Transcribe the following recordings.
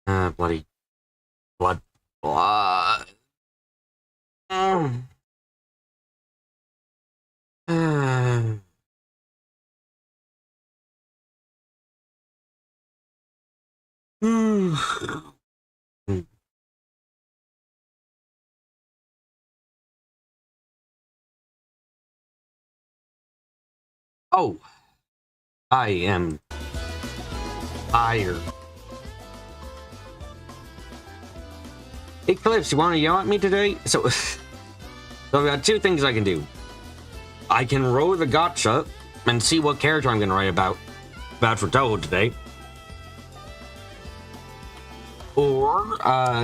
Bloody blood. Blood. Mm. Oh, I am tired. Hey, Cliffs, you want to yell at me today? So I've got two things I can do. I can roll the gotcha and see what character I'm going to write about for Toho today. Or,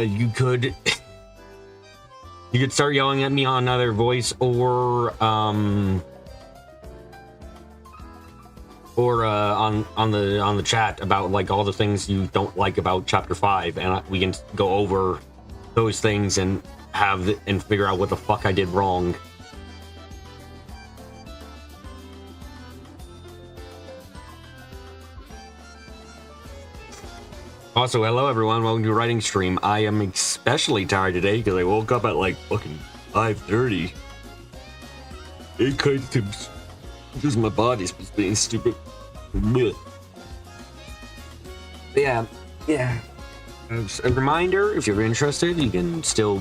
you could start yelling at me on another voice, or on the chat about like all the things you don't like about chapter 5, and we can go over those things and figure out what the fuck I did wrong. Also, hello everyone, welcome to a writing stream. I am especially tired today because I woke up at like fucking 5:30. It kind of because my body's being stupid. Blech. Yeah. As a reminder, if you're interested, you can still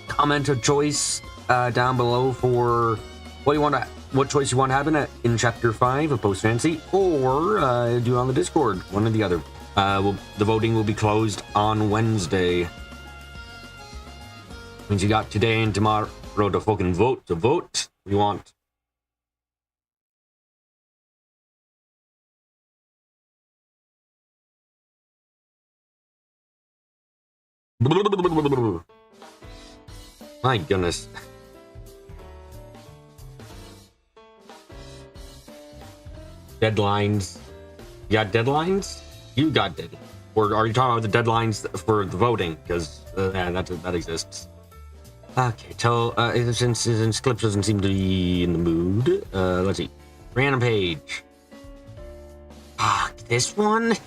comment a choice down below for what choice you want to happen in chapter 5 of Post Fantasy, or do it on the Discord, one or the other. The voting will be closed on Wednesday. Means you got today and tomorrow to fucking vote. To vote, we want. My goodness. Deadlines. You got deadlines? You got deadlines. Or are you talking about the deadlines for the voting? Because that exists. Okay, since Clips doesn't seem to be in the mood, let's see. Random page. Fuck, this one?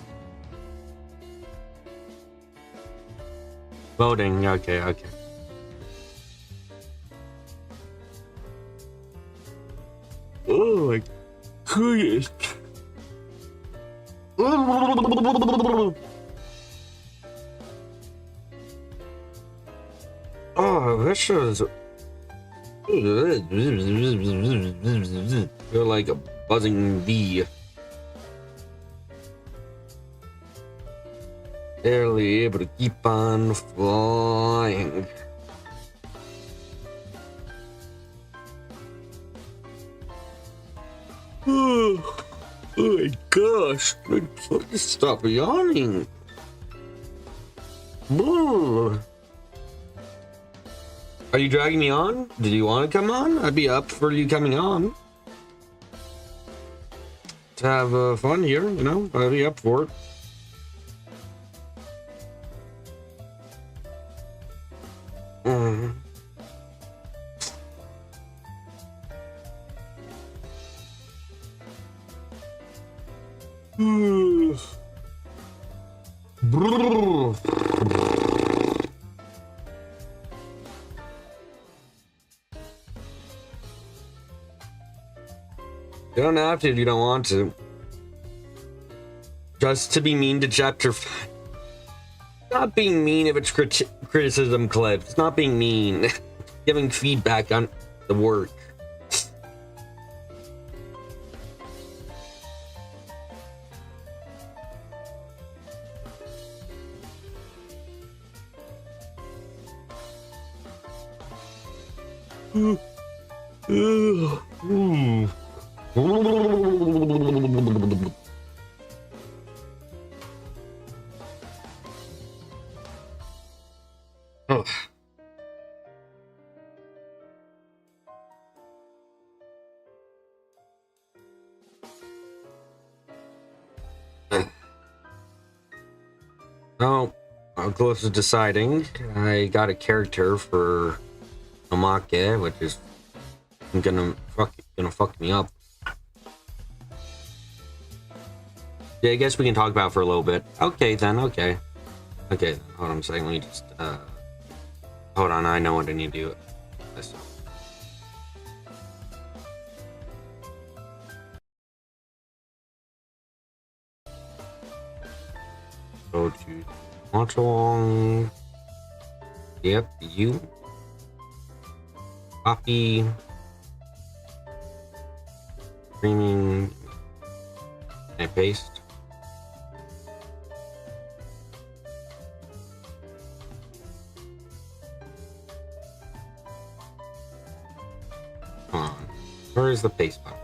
Voting, okay. Oh my goodness. Oh, this is. Feel like a buzzing bee. Barely able to keep on flying. Oh my gosh, stop yawning. Are you dragging me on? Did you want to come on? I'd be up for you coming on. To have fun here, you know? I'd be up for it. You don't have to if you don't want to. Just to be mean to chapter 5. Not being mean if it's criticism, Clip. It's not being mean. Giving feedback on the work. Oh, I'm close to deciding. I got a character for Omake, which is gonna fuck me up. Yeah, I guess we can talk about it for a little bit. Okay then, okay. Okay, hold on a second. Let me just hold on. I know what I need to do. This. Go to watch along. Yep, you copy streaming and paste. Come on, where is the paste button?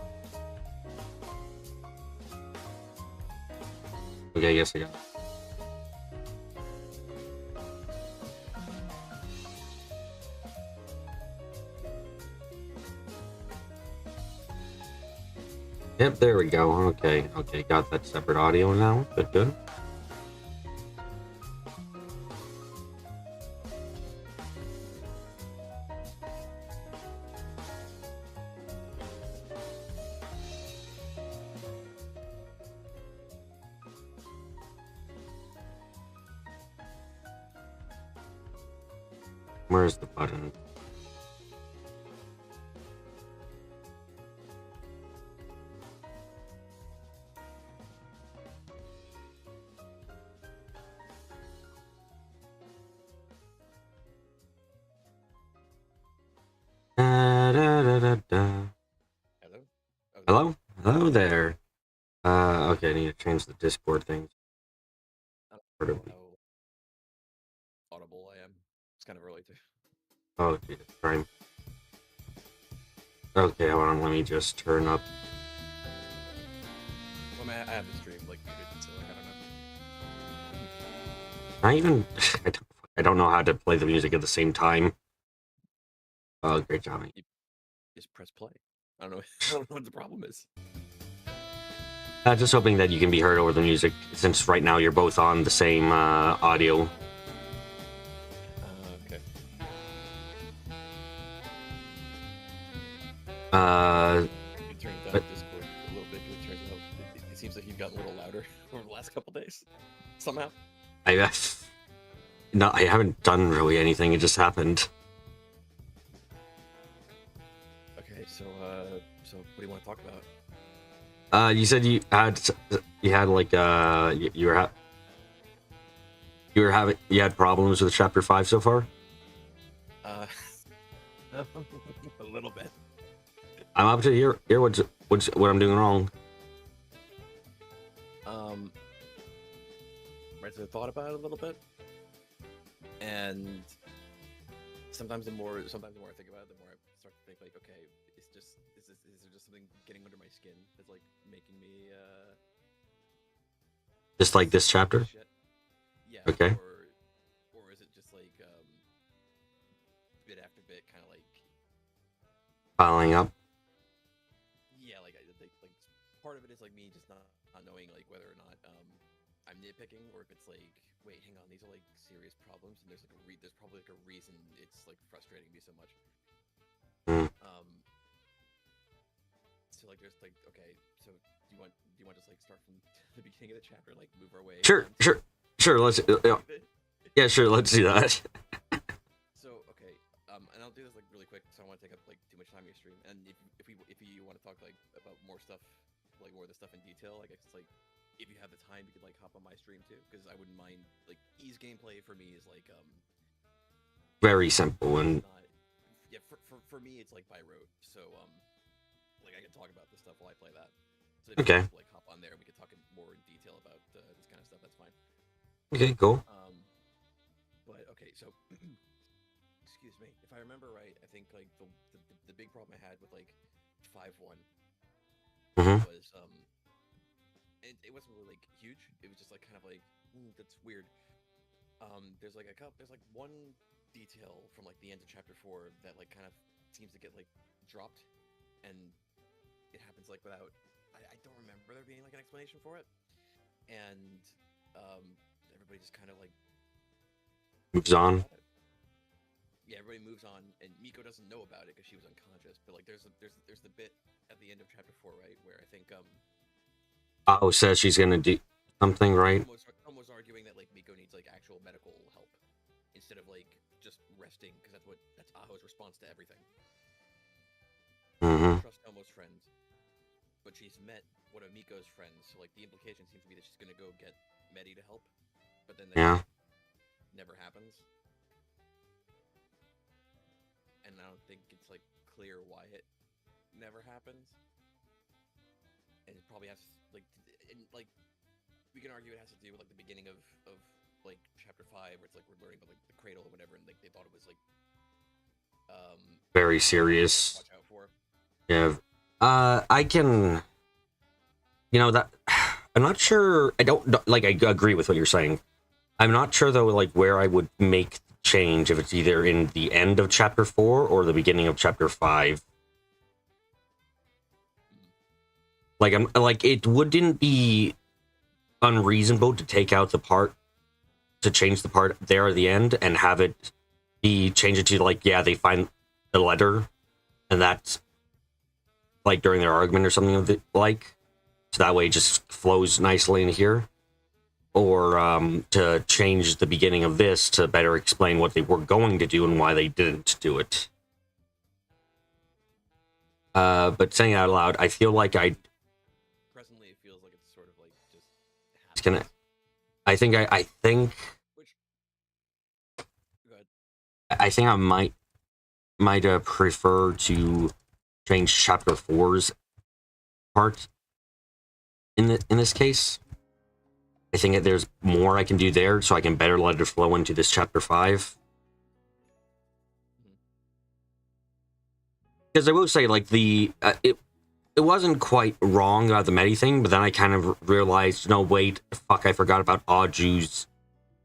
Okay, yes, I got it. Yep, there we go. Okay, got that separate audio now. Good. Where's the button? Da. Hello? Okay. Hello? Hello there. Okay, I need to change the Discord thing. I don't know how audible I am. It's kind of early too. Oh, Jesus Christ. Okay, hold on. Let me just turn up. Well, I have the stream like muted, so like I I don't know. even I don't know how to play the music at the same time. Oh, great job. You just press play. I don't know. I don't know what the problem is. Just hoping that you can be heard over the music, since right now you're both on the same audio. Okay. You turned down Discord a little bit because it turns out it seems like you've gotten a little louder over the last couple days. Somehow. No, I haven't done really anything. It just happened. Okay, so what do you want to talk about? You said you had like you had problems with chapter 5 so far. A little bit. I'm up to hear what I'm doing wrong. Right, so I thought about it a little bit, and sometimes the more I think about it, the more I start to think like, okay, is there just something getting under my skin that's like making me Just like this chapter. shit? Yeah. Okay. Or is it just like bit after bit, kind of like Piling up. yeah, like part of it is like me just not knowing like whether or not I'm nitpicking, or if it's like, wait, hang on, these are like serious problems, and there's probably like a reason it's like frustrating me so much. Mm. So like there's like, okay, so do you want to just like start from the beginning of the chapter, like move our way? Sure. Let's yeah, sure. Let's do that. So okay, and I'll do this like really quick, so I don't want to take up like too much time in your stream. And if you want to talk like about more stuff, like more of the stuff in detail, I guess like if you have the time, you could like hop on my stream too, because I wouldn't mind. Like ease gameplay for me is like Very simple and yeah, for me it's like by rote. So like I can talk about this stuff while I play that. So if okay. you like hop on there, we can talk in more detail about this kind of stuff. That's fine. Okay, cool. But okay, so excuse me. If I remember right, I think like the big problem I had with like 5.1 was it wasn't really like huge. It was just like kind of like that's weird. There's like one detail from like the end of chapter 4 that like kind of seems to get like dropped, and it happens like without. I don't remember there being like an explanation for it, and everybody just kind of like moves on. Yeah, everybody moves on, and Miko doesn't know about it because she was unconscious. But like, there's the bit at the end of chapter 4, right, where I think says she's gonna do something, right? Almost arguing that like Miko needs like actual medical help instead of like just resting, because that's Aho's response to everything. Mm-hmm. Trust Elmo's friends, but she's met one of Miko's friends, so like the implication seems to be that she's gonna go get Medi to help, but then that Yeah. never happens. And I don't think it's like clear why it never happens. And it probably has like we can argue it has to do with like the beginning of like chapter 5, where it's like we're learning about like the cradle or whatever, and like they thought it was like Very serious. watch out for. Yeah. I can. You know that. I'm not sure. I don't like. I agree with what you're saying. I'm not sure though. Like where I would make change if it's either in the end of chapter 4 or the beginning of chapter 5. Like I'm like it wouldn't be unreasonable to take out the part to change the part there at the end and have it be change it to like yeah they find the letter and that's like during their argument or something of the like so that way it just flows nicely in here or to change the beginning of this to better explain what they were going to do and why they didn't do it. But saying it out loud, I feel like Presently, it feels like it's sort of like just. it's gonna. I think Which. Go ahead. I think I might prefer to change chapter 4's part in this case. I think that there's more I can do there, so I can better let it flow into this chapter 5. Because I will say, like it wasn't quite wrong about the Medi thing, but then I kind of realized, no, wait, fuck, I forgot about Aju's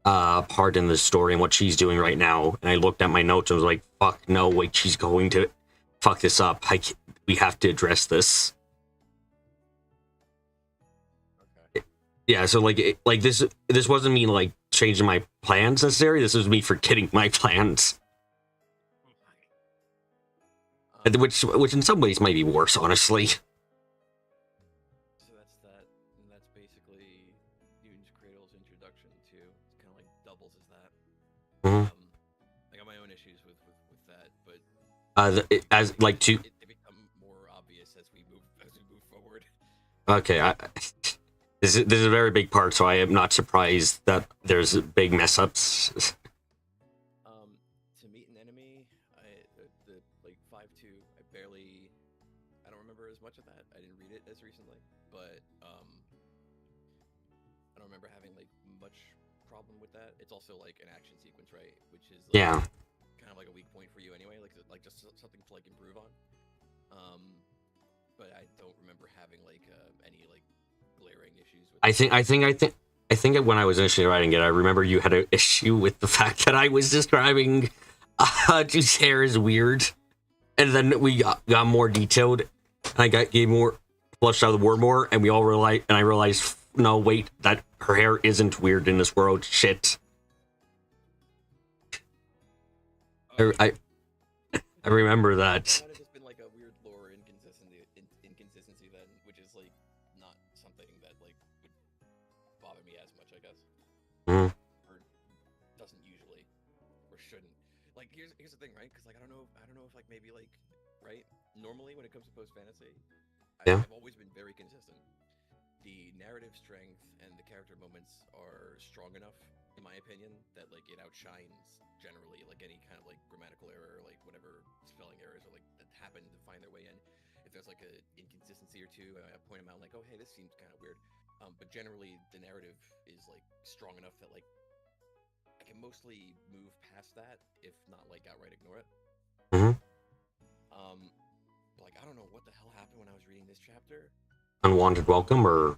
part in the story and what she's doing right now. And I looked at my notes and was like, fuck, no, wait, she's going to fuck this up. We have to address this. Okay. Yeah, so like this wasn't me like changing my plans necessarily. This was me forgetting my plans, which in some ways might be worse, honestly. So that's that, and that's basically Newton's Cradle's introduction to. It's kind of like doubles as that. Mhm. I got my own issues with that, but They become more obvious as we move forward. Okay, this is a very big part, so I am not surprised that there's big mess ups. To meet an enemy, the like 5-2, I don't remember as much of that. I didn't read it as recently, but I don't remember having like much problem with that. It's also like an action sequence, right? Which is like, Yeah. kind of like a weak point for you anyway, like just something to like improve on. But I don't remember having like any like glaring issues with. I think when I was initially writing it, I remember you had an issue with the fact that I was describing Juice's hair as weird, and then we got more detailed, and I gave more flushed out the word more, and we all realized, and I realized, no, wait, that her hair isn't weird in this world. Shit. I remember that. It might have just been like a weird lore inconsistency then, which is like not something that like would bother me as much, I guess. Mm. Or doesn't usually, or shouldn't. Like here's the thing, right? Because like I don't know if like maybe like right. Normally when it comes to post fantasy, Yeah. I've always been very consistent. The narrative strength and the character moments are strong enough, in my opinion, that like it outshines generally like any kind of like grammatical error, like whatever spelling errors or like that happen to find their way in. If there's like an inconsistency or two, I point them out like, oh hey, this seems kind of weird. But generally the narrative is like strong enough that like I can mostly move past that, if not like outright ignore it. Mm-hmm. But like I don't know what the hell happened when I was reading this chapter. Unwanted welcome, or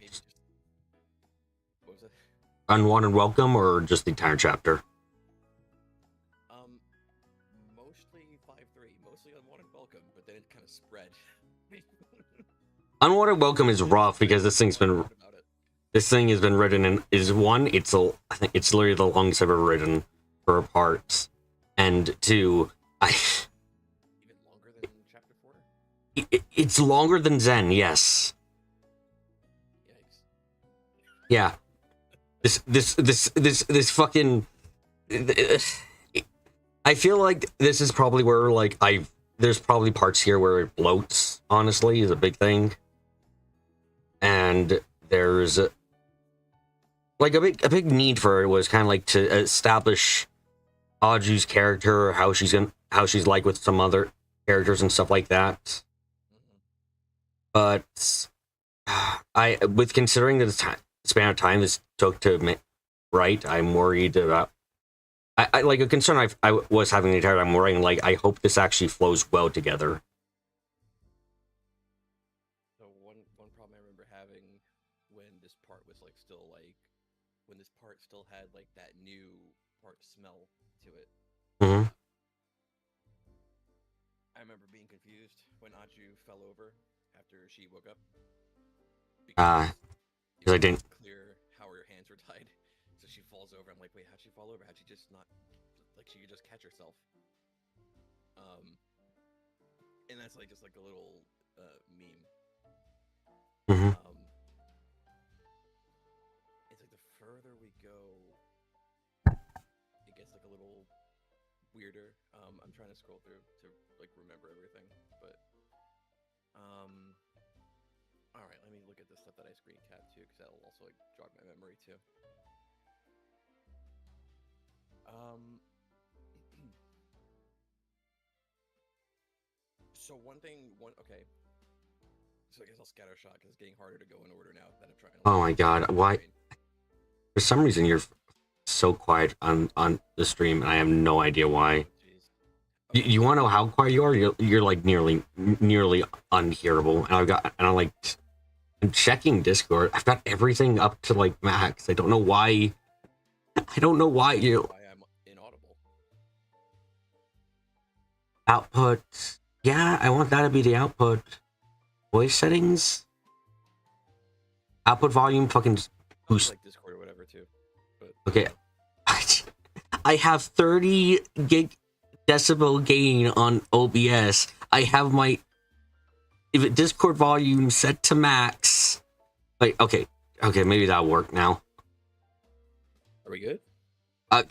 what was it? Unwanted welcome, or just the entire chapter. Mostly 5-3, mostly unwanted welcome, but then it kind of spread. Unwanted welcome is rough because this thing has been written in I think it's literally the longest I've ever written for a part, and two, even longer than chapter 4. It's longer than Zen, yes. Yikes. Yeah, This fucking. I feel like this is probably where like there's probably parts here where it bloats. Honestly, is a big thing, and there's like a big need for it was kind of like to establish Aju's character, how she's like with some other characters and stuff like that. But with considering the span of time this took to write, I'm worried about. I like a concern I was having the entire time. I'm worrying like I hope this actually flows well together. So one problem I remember having when this part was like still like when this part still had like that new part smell to it. Mm-hmm. I remember being confused when Aju fell over after she woke up. Because I didn't clear how her hands were tied. So she falls over. I'm like, wait, how'd she fall over? How'd she just not like she could just catch herself? And that's like just like a little meme. Mm-hmm. It's like the further we go, it gets like a little weirder. I'm trying to scroll through to like remember everything, but all right, let me look at the stuff that I screen capped too, because that'll also like jog my memory too. So okay. So I guess I'll scatter shot because it's getting harder to go in order now that I'm trying to. Oh my god, why? For some reason, you're so quiet on the stream, and I have no idea why. Oh, you want to know how quiet you are? You're like nearly unhearable. And I'm checking Discord. I've got everything up to like max. I don't know why. I don't know why you. Why I'm inaudible. Output. Yeah, I want that to be the output. Voice settings. Output volume. Fucking boost. Like Discord or whatever too. But, okay. I have 30 decibel gain on OBS. I have my Discord volume set to max. Like, okay, maybe that'll work now. Are we good?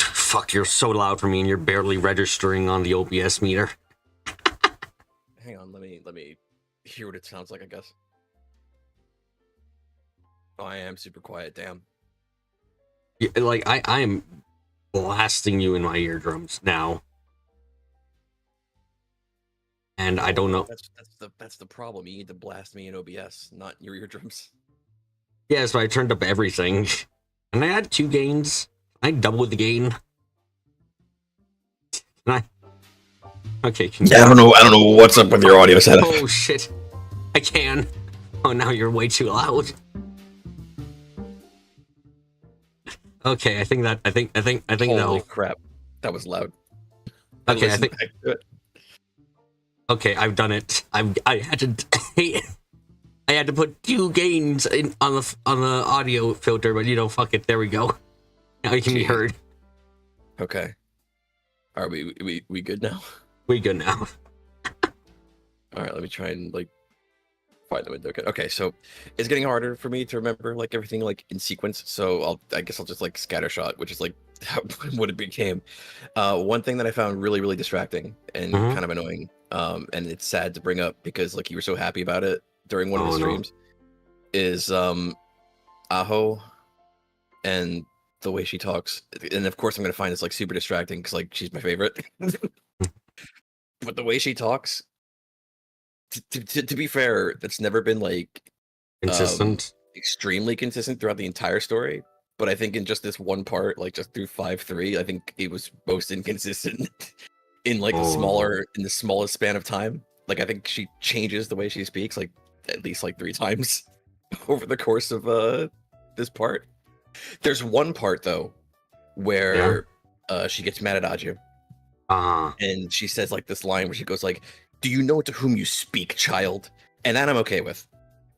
Fuck, you're so loud for me, and you're barely registering on the OBS meter. Hang on, let me hear what it sounds like, I guess. Oh, I am super quiet, damn. Yeah, like, I am blasting you in my eardrums now. And I don't know. That's the problem. You need to blast me in OBS, not your eardrums. Yeah, so I turned up everything. And I had 2 gains. I doubled the gain. Can I? Okay. Yeah, I don't know what's up with your audio setup. Oh shit! I can. Oh, now you're way too loud. Okay, I think Holy no. crap, that was loud. Okay, Okay, I've done it. I had to put 2 gains in on the audio filter, but fuck it. There we go. Now you can be heard. Okay. Are we good now? We good now. All right, let me try and like find the window. Okay, so it's getting harder for me to remember like everything like in sequence. So I guess I'll just like scattershot, which is like what it became. One thing that I found really, really distracting and kind of annoying, and it's sad to bring up because like you were so happy about it during one of the streams, is Aho and the way she talks. And of course I'm gonna find this like super distracting because like she's my favorite. But the way she talks, to be fair, that's never been like consistent, extremely consistent throughout the entire story. But I think in just this one part, like just through 5-3, I think it was most inconsistent in like in the smallest span of time. Like I think she changes the way she speaks like at least like 3 times over the course of this part. There's one part though where she gets mad at Aju. And she says like this line where she goes like, "Do you know to whom you speak, child?" And that I'm okay with.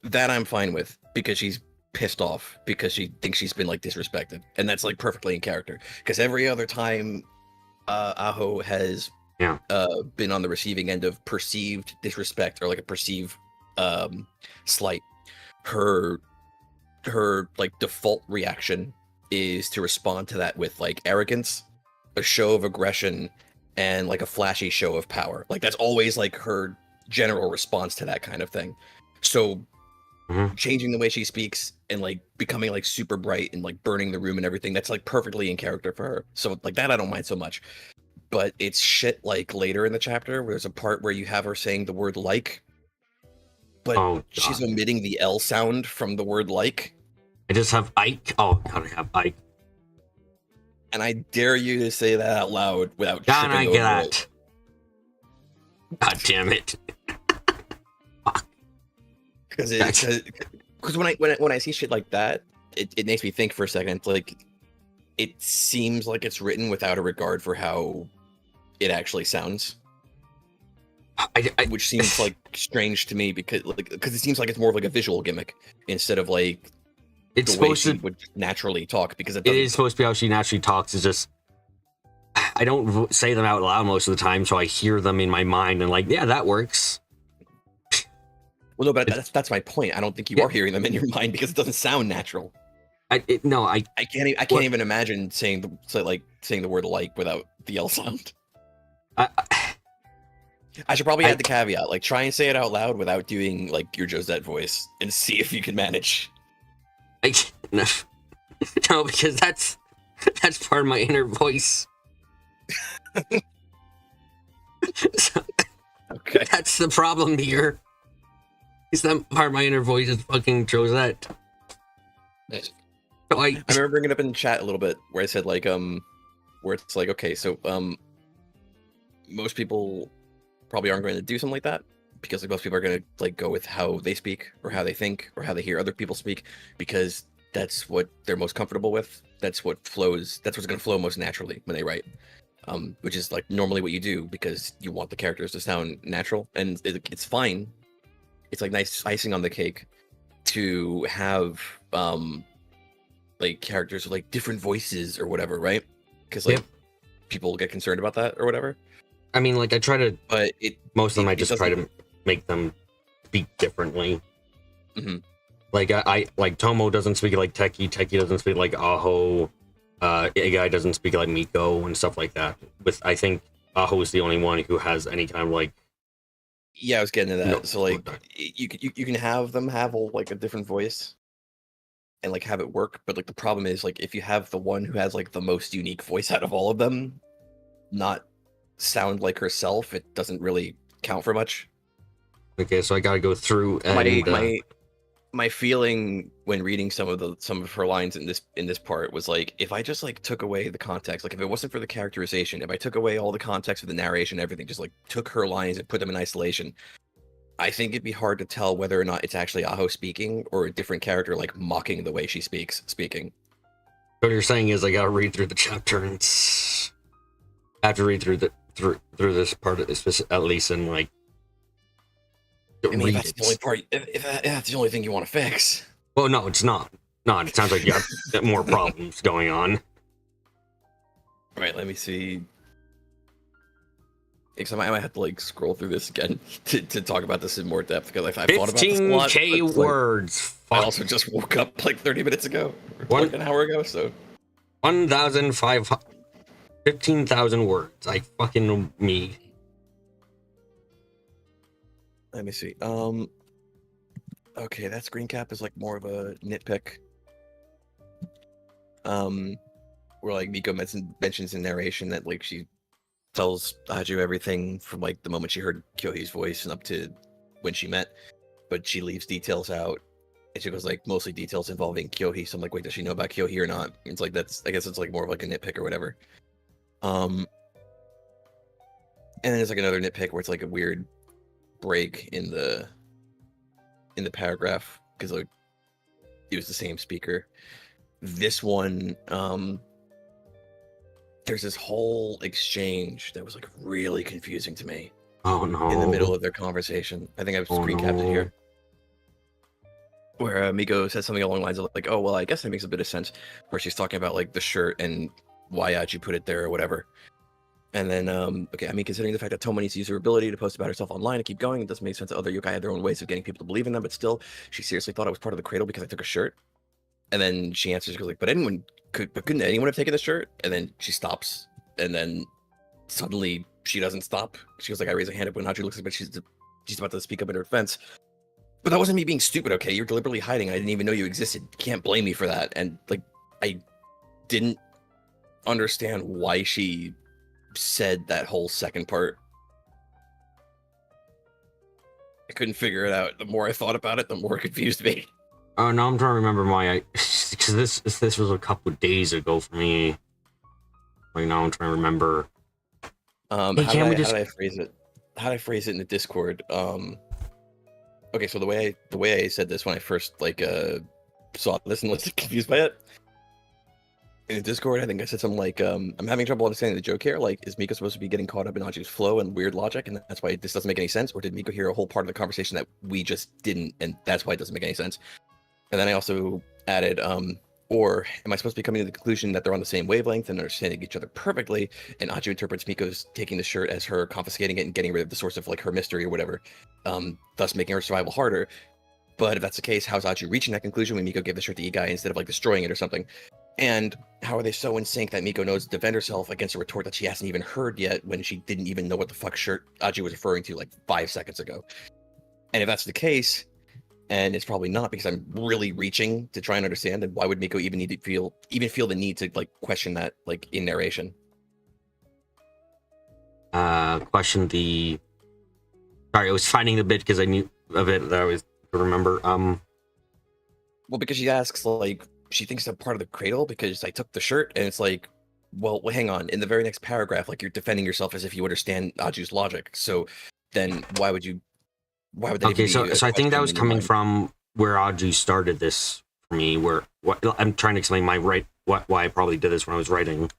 That I'm fine with because she's pissed off because she thinks she's been like disrespected, and that's like perfectly in character. Because every other time Aho has been on the receiving end of perceived disrespect or like a perceived slight, her like default reaction is to respond to that with like arrogance, a show of aggression, and like a flashy show of power. Like that's always like her general response to that kind of thing. So changing the way she speaks and like becoming like super bright and like burning the room and everything, that's like perfectly in character for her. So like that I don't mind so much. But it's shit like later in the chapter where there's a part where you have her saying the word like, but she's omitting the L sound from the word like. I just have Ike. Oh god, I have Ike. And I dare you to say that out loud without Can I tripping get over that? God damn it. Because when I see shit like that, it makes me think for a second. Like, it seems like it's written without a regard for how it actually sounds, which seems like strange to me because it seems like it's more of like a visual gimmick instead of like it's the way supposed she to would naturally talk. Because it is supposed to be how she naturally talks. It's just I don't say them out loud most of the time, so I hear them in my mind and like, yeah, that works. Well, no, but that's my point. I don't think you are hearing them in your mind because it doesn't sound natural. I can't even imagine saying the word like without the L sound. I should probably add the caveat, like try and say it out loud without doing like your Josette voice and see if you can manage. No, because that's part of my inner voice. So, okay, that's the problem here. Is that part of my inner voice is fucking Josette. So I remember bringing it up in chat a little bit where I said like where it's like, okay, so most people probably aren't going to do something like that because like most people are going to like go with how they speak or how they think or how they hear other people speak because that's what they're most comfortable with. That's what flows. That's what's going to flow most naturally when they write, which is like normally what you do because you want the characters to sound natural, and it's fine. It's like nice icing on the cake to have like characters with like different voices or whatever, right? Because like people get concerned about that or whatever. I mean, like I try to, but most of them I just try to make them speak differently. Mm-hmm. Like I like Tomo doesn't speak like Teki doesn't speak like Aho, Igai doesn't speak like Miko and stuff like that. With I think Aho is the only one who has any kind of like. Yeah, I was getting to that. No, so like you can have them have like a different voice and like have it work, but like the problem is like if you have the one who has like the most unique voice out of all of them not sound like herself, it doesn't really count for much. Okay, so I gotta go through and my feeling when reading some of her lines in this part was like, if I just like took away the context, like if it wasn't for the characterization, if I took away all the context of the narration, everything, just like took her lines and put them in isolation, I think it'd be hard to tell whether or not it's actually Aho speaking or a different character like mocking the way she speaking. What you're saying is I gotta read through the chapter and I have to read through through this part of this at least and like. I mean, that's the only part. If that's the only thing you want to fix. Well, no, it's not. No, it sounds like you got more problems going on. All right, let me see. Because I might have to like scroll through this again to talk about this in more depth because I've thought about this a lot. 15K words. Like, I also just woke up like 30 minutes ago, or like an hour ago. So 15,000 words. I fucking me. Let me see. Okay, that screen cap is like more of a nitpick. Where like Miko mentions in narration that like she tells Haju everything from like the moment she heard Kyohi's voice and up to when she met, but she leaves details out. And she goes like mostly details involving Kyohi. So I'm like, wait, does she know about Kyohi or not? And it's like I guess it's like more of like a nitpick or whatever. And then there's like another nitpick where it's like a weird break in the paragraph because like it was the same speaker. This one, there's this whole exchange that was like really confusing to me. Oh no! In the middle of their conversation, I think I've screen capped it here, where Miko says something along the lines of like, "Oh well, I guess that makes a bit of sense," where she's talking about like the shirt and why you put it there or whatever. And then, okay, I mean, considering the fact that Tomo needs to use her ability to post about herself online and keep going, it doesn't make sense that other yokai had their own ways of getting people to believe in them, but still, she seriously thought I was part of the cradle because I took a shirt. And then she answers, goes like, but couldn't anyone have taken the shirt? And then she stops, and then suddenly she doesn't stop. She goes like, I raise a hand up when Audrey looks like, but she's about to speak up in her defense. But that wasn't me being stupid, okay? You're deliberately hiding. I didn't even know you existed. You can't blame me for that. And like, I didn't understand why she said that whole second part. I couldn't figure it out. The more I thought about it, the more it confused me. Oh no, I'm trying to remember because this was a couple of days ago for me. Like now I'm trying to remember. How did I phrase it? How did I phrase it in the Discord? Okay, so the way I said this when I first saw this and was confused by it in the Discord, I think I said something like, "I'm having trouble understanding the joke here. Like, is Miko supposed to be getting caught up in Aju's flow and weird logic, and that's why this doesn't make any sense? Or did Miko hear a whole part of the conversation that we just didn't, and that's why it doesn't make any sense?" And then I also added, or am I supposed to be coming to the conclusion that they're on the same wavelength and understanding each other perfectly, and Aju interprets Miko's taking the shirt as her confiscating it and getting rid of the source of like her mystery or whatever, thus making her survival harder. But if that's the case, how's Aju reaching that conclusion when Miko gave the shirt to Igai instead of like destroying it or something? And how are they so in sync that Miko knows to defend herself against a retort that she hasn't even heard yet when she didn't even know what the fuck shirt Aju was referring to like 5 seconds ago? And if that's the case, and it's probably not because I'm really reaching to try and understand, and why would Miko even feel the need to like question that like in narration? Question the. Sorry, I was finding the bit because I knew of it that I was to remember. Well, because she asks like she thinks I'm part of the cradle because I took the shirt, and it's like, well, hang on. In the very next paragraph, like you're defending yourself as if you understand Aju's logic. So then why would that Okay, even be so I think that was coming mind? from where Aju started this for me. Where what I'm trying to explain why I probably did this when I was writing.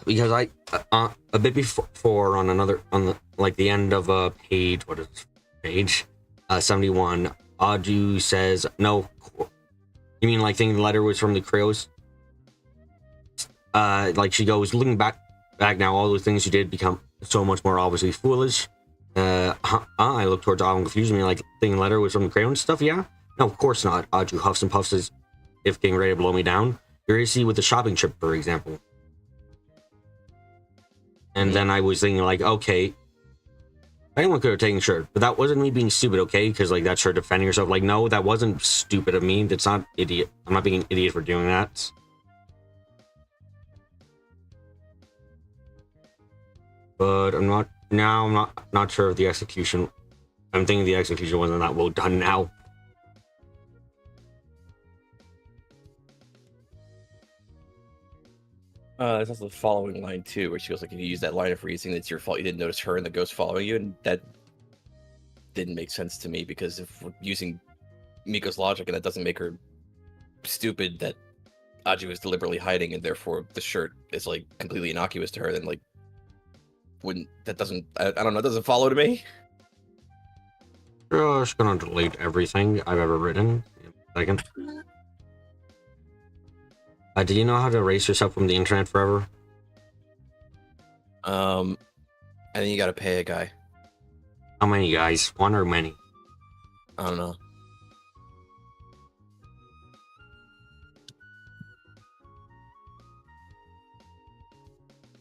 Because I a bit before on the end of a page, what is this page 71, Aju says, no, you mean like thinking the letter was from the Creos? Like she goes, looking back now, all the things you did become so much more obviously foolish. I look towards Aju confused me, like thinking the letter was from the Creon stuff. Yeah, no, of course not. Aju huffs and puffs as if getting ready to blow me down. You're AC with the shopping trip, for example. And then I was thinking, like, okay, anyone could have taken the shirt, but that wasn't me being stupid, okay? Because, like, that's her defending herself. Like, no, that wasn't stupid of me. That's not idiot. I'm not being an idiot for doing that. But I'm not sure of the execution. I'm thinking the execution wasn't that well done now. There's also the following line too, where she goes like, "If you use that line of reasoning, it's your fault you didn't notice her and the ghost following you," and that didn't make sense to me because if we're using Miko's logic and that doesn't make her stupid, that Aju is deliberately hiding and therefore the shirt is like completely innocuous to her, then like I don't know, it doesn't follow to me. Just gonna delete everything I've ever written in a second. Did you know how to erase yourself from the internet forever? I think you gotta pay a guy. How many guys? One or many? I don't know.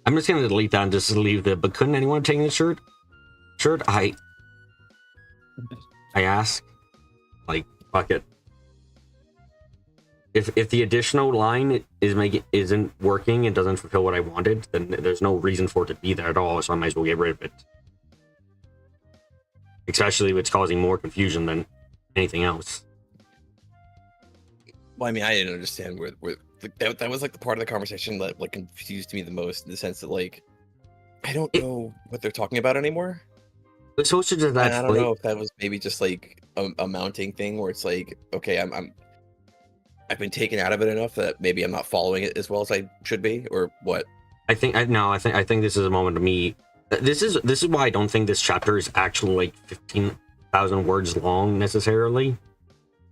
I'm just gonna delete that and just leave the. But couldn't anyone take the shirt? I ask. Like, fuck it. If the additional line isn't working and doesn't fulfill what I wanted, then there's no reason for it to be there at all. So I might as well get rid of it. Especially if it's causing more confusion than anything else. Well, I mean, I didn't understand where that was like the part of the conversation that like confused me the most, in the sense that like I don't know what they're talking about anymore. It's supposed to just And I don't know if that was maybe just like a mounting thing where it's like, okay, I've been taken out of it enough that maybe I'm not following it as well as I should be, or what? I think this is a moment of me. This is why I don't think this chapter is actually like 15,000 words long necessarily,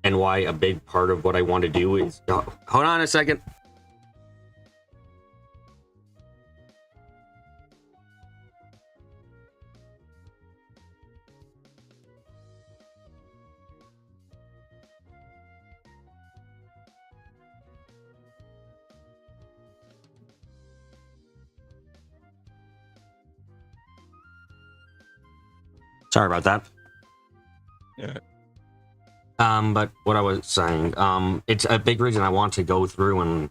and why a big part of what I want to do is. Hold on a second. Sorry about that. Yeah. But what I was saying, it's a big reason I want to go through and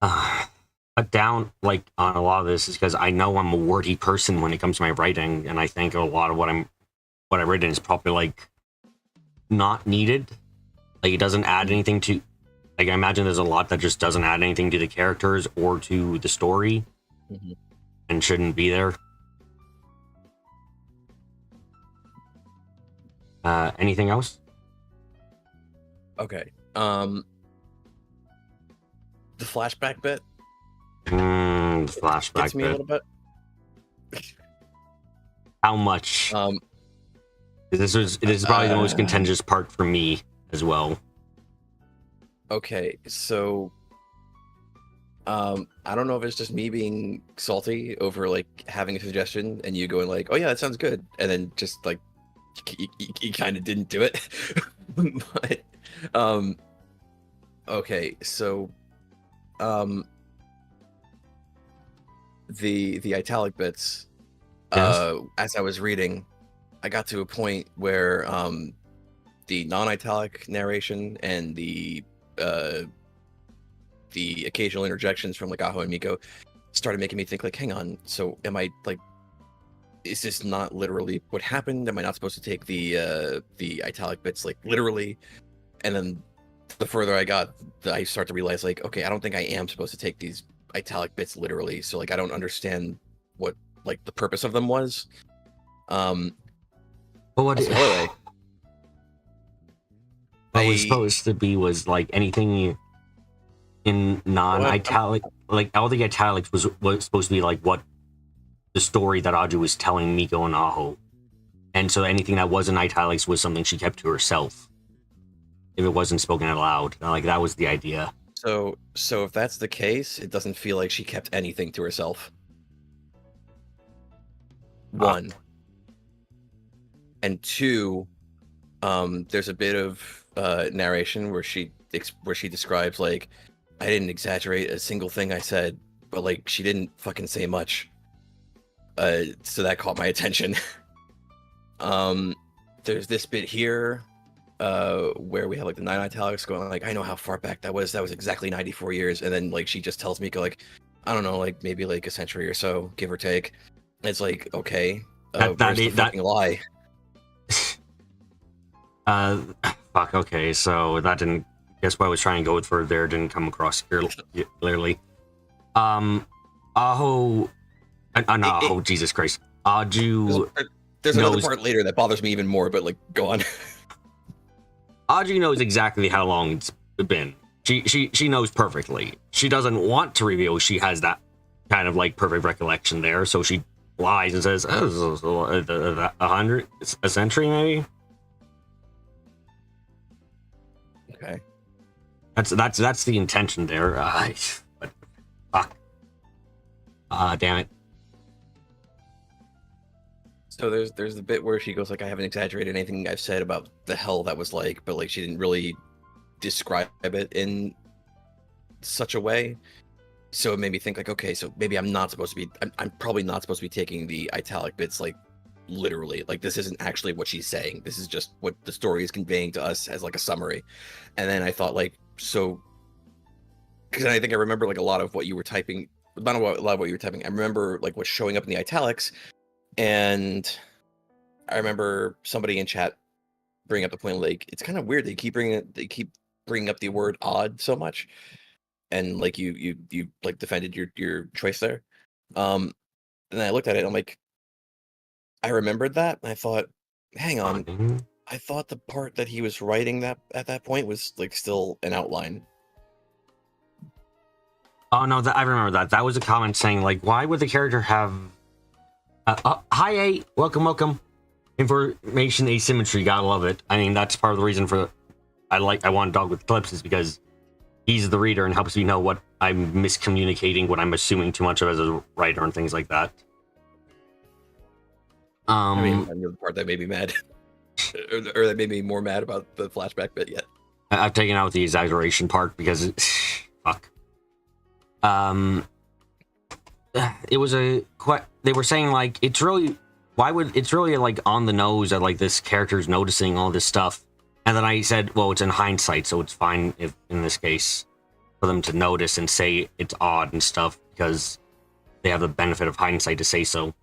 cut down like on a lot of this is because I know I'm a wordy person when it comes to my writing, and I think a lot of what I've written is probably like not needed. Like it doesn't add anything to. Like I imagine there's a lot that just doesn't add anything to the characters or to the story, and shouldn't be there. Anything else? Okay. The flashback bit Flashback gets me a little bit. How much? This is probably the most contentious part for me as well. Okay, so I don't know if it's just me being salty over like having a suggestion and you going like, "Oh yeah, that sounds good," and then just like you kind of didn't do it. But okay, so the italic bits, Yes. as I was reading, I got to a point where the non-italic narration and the occasional interjections from like Aho and Miko started making me think like, hang on, so am I like, is this not literally what happened? Am I not supposed to take the italic bits like literally? And then the further I got, I start to realize like, okay, I don't think I am supposed to take these italic bits literally. So like, I don't understand what like the purpose of them was. But what Also, by the way, what was supposed to be was like anything in non-italic, like all the italics was supposed to be like what the story that Aju was telling Miko and Aho, and so anything that wasn't italics was something she kept to herself if it wasn't spoken out loud. Like that was the idea. So if that's the case, it doesn't feel like she kept anything to herself. One. And two, there's a bit of narration where she describes like, I didn't exaggerate a single thing I said, but like she didn't fucking say much. So that caught my attention. There's this bit here where we have like the 9 italics going like, I know how far back that was exactly 94 years, and then like she just tells Miko like, I don't know, like maybe like a century or so, give or take. And it's like, okay, where's the fucking lie? Fuck, okay, so that didn't, guess what I was trying to go for there didn't come across clearly. Aho, not Aho, Jesus Christ. Aju. There's another part later that bothers me even more, but like, go on. Aju knows exactly how long it's been. She knows perfectly. She doesn't want to reveal she has that kind of like perfect recollection there, so she lies and says, a century maybe? Okay. That's the intention there. But fuck. Damn it. So there's the bit where she goes like, I haven't exaggerated anything I've said about the hell that was like, but like she didn't really describe it in such a way. So it made me think like, okay, so maybe I'm probably not supposed to be taking the italic bits like literally. Like this isn't actually what she's saying. This is just what the story is conveying to us as like a summary. And then I thought like, so because I think I remember like a lot of what you were typing, not a lot of what you were typing. I remember like what's showing up in the italics, and I remember somebody in chat bringing up the point like, it's kind of weird they keep bringing up the word odd so much, and like you like defended your choice there. And then I looked at it and I'm like, I remembered that and I thought, hang on, I thought the part that he was writing that at that point was like still an outline. Oh no, I remember that. That was a comment saying like, why would the character have hi A, welcome. Information asymmetry, gotta love it. I mean, that's part of the reason for I want Dog with Clips is because he's the reader and helps me know what I'm miscommunicating, what I'm assuming too much of as a writer and things like that. I mean, the part that made me mad, or that made me more mad about the flashback bit yet. I've taken out the exaggeration part because fuck. It was they were saying like it's really why would it's really like on the nose that like this character's noticing all this stuff, and then I said, well, it's in hindsight, so it's fine if in this case for them to notice and say it's odd and stuff because they have the benefit of hindsight to say so.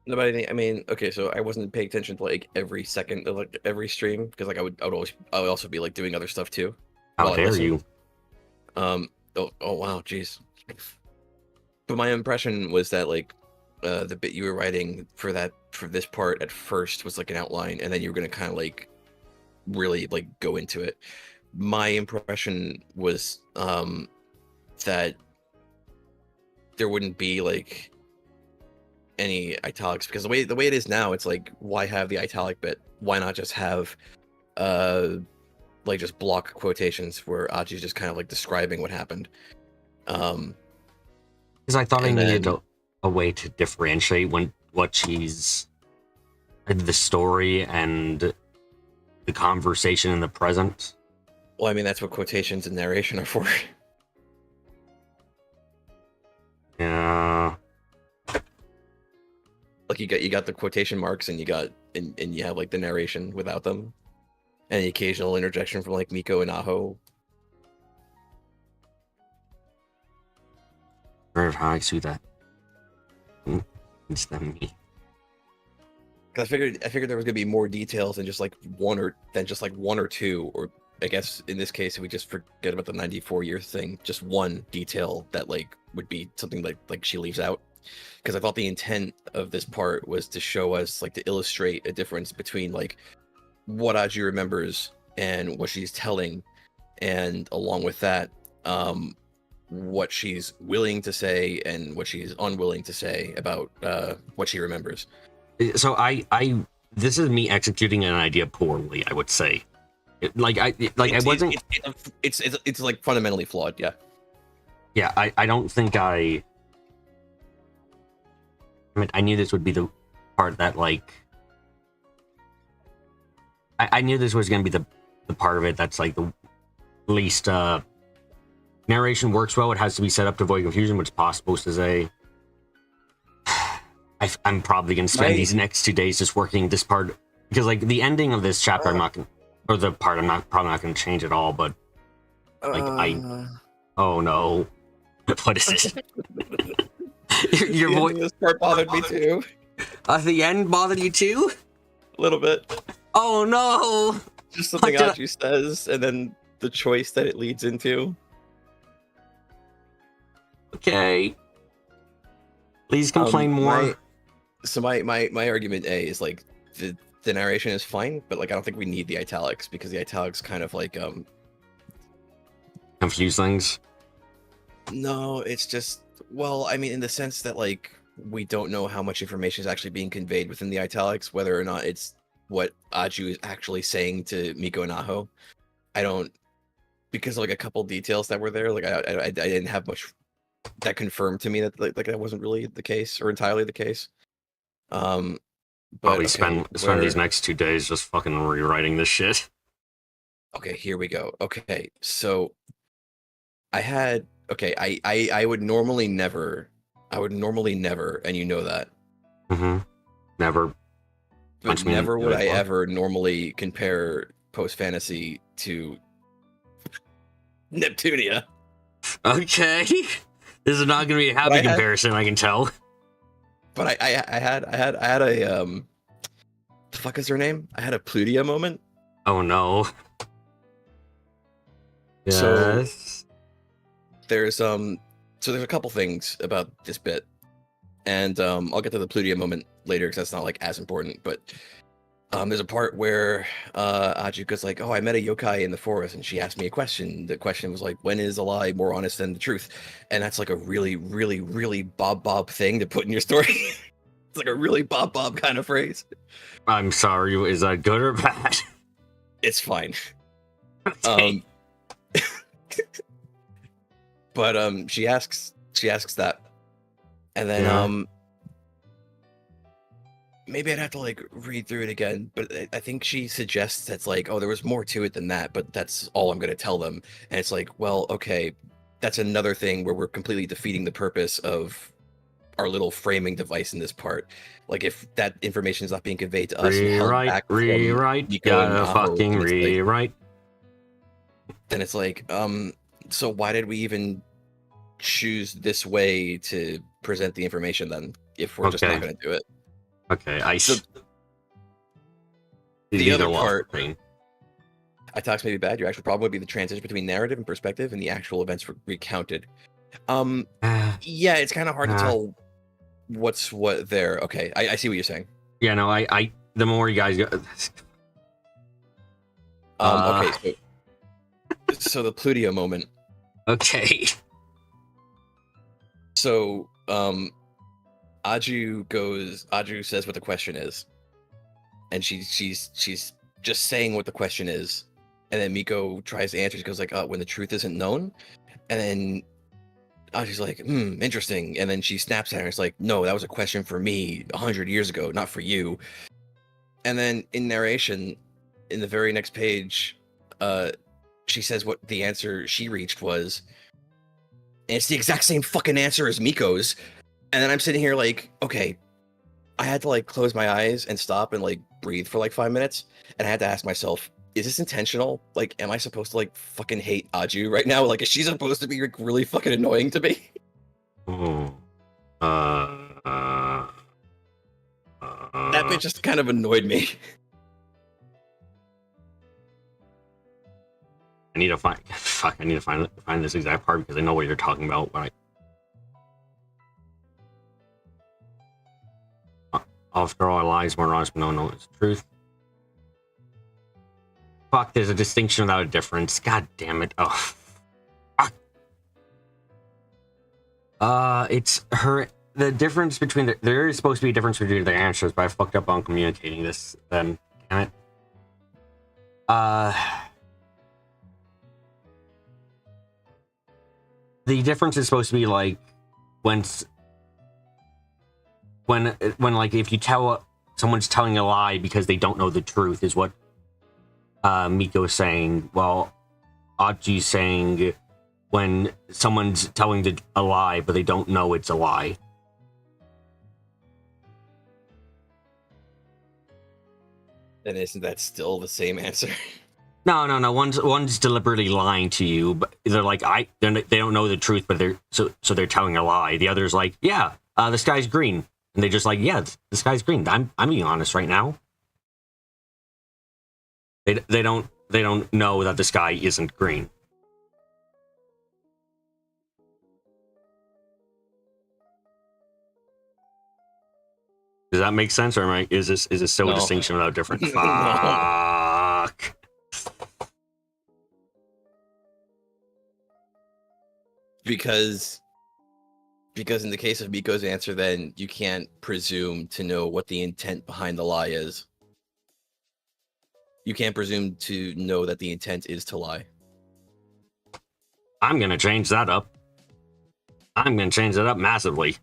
No, but I mean, okay, so I wasn't paying attention to like every second of like every stream because like I would also be like doing other stuff too. How while I dare listened. you? Oh wow, jeez. But my impression was that like the bit you were writing for this part at first was like an outline, and then you were gonna kind of like really like go into it. My impression was that there wouldn't be like any italics because the way it is now, it's like, why have the italic bit? Why not just have like just block quotations where Aji's just kind of like describing what happened? Because I thought I needed a way to differentiate what she's the story and the conversation in the present. Well, I mean, that's what quotations and narration are for. Yeah. Like you got the quotation marks, and you have like the narration without them, and the occasional interjection from like Miko and Aho. Or how I see that. It's them me. Because I figured there was gonna be more details than just like one or two, or I guess in this case, if we just forget about the 94-year thing, just one detail that like would be something like she leaves out. Because I thought the intent of this part was to show us, like, to illustrate a difference between like what Aji remembers and what she's telling, and along with that, what she's willing to say and what she's unwilling to say about what she remembers. So this is me executing an idea poorly, I would say. It's like fundamentally flawed. Yeah, I don't think I mean, I knew this would be the part that like I knew this was going to be the part of it that's like the least narration works well. It has to be set up to avoid confusion, which Pa's supposed to say. I'm probably going to spend these next 2 days just working this part because like the ending of this chapter I'm not going to, or the part I'm probably not going to change at all, but like oh no. What is it? Your voice. This part bothered me too. The end bothered you too? A little bit. Oh no! Just something Aji says, and then the choice that it leads into. Okay. Please complain more. My argument A is like the narration is fine, but like I don't think we need the italics because the italics kind of like confuse things. No, it's just, well, I mean, in the sense that like we don't know how much information is actually being conveyed within the italics, whether or not it's what Aju is actually saying to Miko and Aho. I don't, because of like a couple details that were there, like I didn't have much that confirmed to me that like that wasn't really the case or entirely the case. But probably spend these next 2 days just fucking rewriting this shit. Okay, here we go. Okay, so I would normally never, and you know that. Mm-hmm. Never. But never would I ever normally compare Post Fantasy to Neptunia. Okay. This is not going to be a happy comparison, I can tell. But I had a the fuck is her name? I had a Plutia moment. Oh no. Yes. So there's a couple things about this bit, and I'll get to the Plutia moment later because that's not like as important. But there's a part where Ajuka's like, "Oh, I met a yokai in the forest, and she asked me a question. The question was like, when is a lie more honest than the truth?" And that's like a really, really, really Bob thing to put in your story. It's like a really Bob kind of phrase. I'm sorry. Is that good or bad? It's fine. Okay. But she asks that, and then maybe I'd have to like read through it again, but I think she suggests that's like, oh, there was more to it than that, but that's all I'm going to tell them. And it's like, well, okay, that's another thing where we're completely defeating the purpose of our little framing device in this part. Like if that information is not being conveyed to us and held back from Nico and gotta Aho, fucking then it's rewrite. then it's like, so why did we even choose this way to present the information then, if we're just not going to do it? Okay, the other part, I talks maybe bad. Your actual problem would be the transition between narrative and perspective and the actual events recounted. Yeah, it's kind of hard to tell what's what there. Okay, I see what you're saying. Yeah, no, I the more you guys go. Okay, so the Pluto moment. Okay. So, Aju says what the question is, and she's just saying what the question is, and then Miko tries to answer. She goes like, "When the truth isn't known," and then Aju's like, interesting, and then she snaps at her. It's like, "No, that was a question for me 100 years ago, not for you." And then in narration, in the very next page, she says what the answer she reached was. And it's the exact same fucking answer as Miko's. And then I'm sitting here like, okay, I had to like close my eyes and stop and like breathe for like 5 minutes. And I had to ask myself, is this intentional? Like, am I supposed to like fucking hate Aju right now? Like, is she supposed to be like, really fucking annoying to me? That bit just kind of annoyed me. I need to find this exact part because I know what you're talking about. When after all, lies more honest, but no, it's the truth. Fuck, there's a distinction without a difference. God damn it. Oh. Fuck. It's her. The difference between there is supposed to be a difference between their answers, but I fucked up on communicating this. Then, damn it. The difference is supposed to be like when like if you tell someone's telling a lie because they don't know the truth is what Miko's saying. Well, Aji's saying when someone's telling a lie but they don't know it's a lie. And isn't that still the same answer? No. One's deliberately lying to you, but they're like they don't know the truth, but they're telling a lie. The other's like, yeah, the sky's green, and they just like, yeah, the sky's green. I'm being honest right now. They don't know that the sky isn't green. Does that make sense, or is this still a distinction without difference? Fuck. Because in the case of Miko's answer, then you can't presume to know what the intent behind the lie is. You can't presume to know that the intent is to lie. I'm gonna change that up. I'm gonna change that up massively.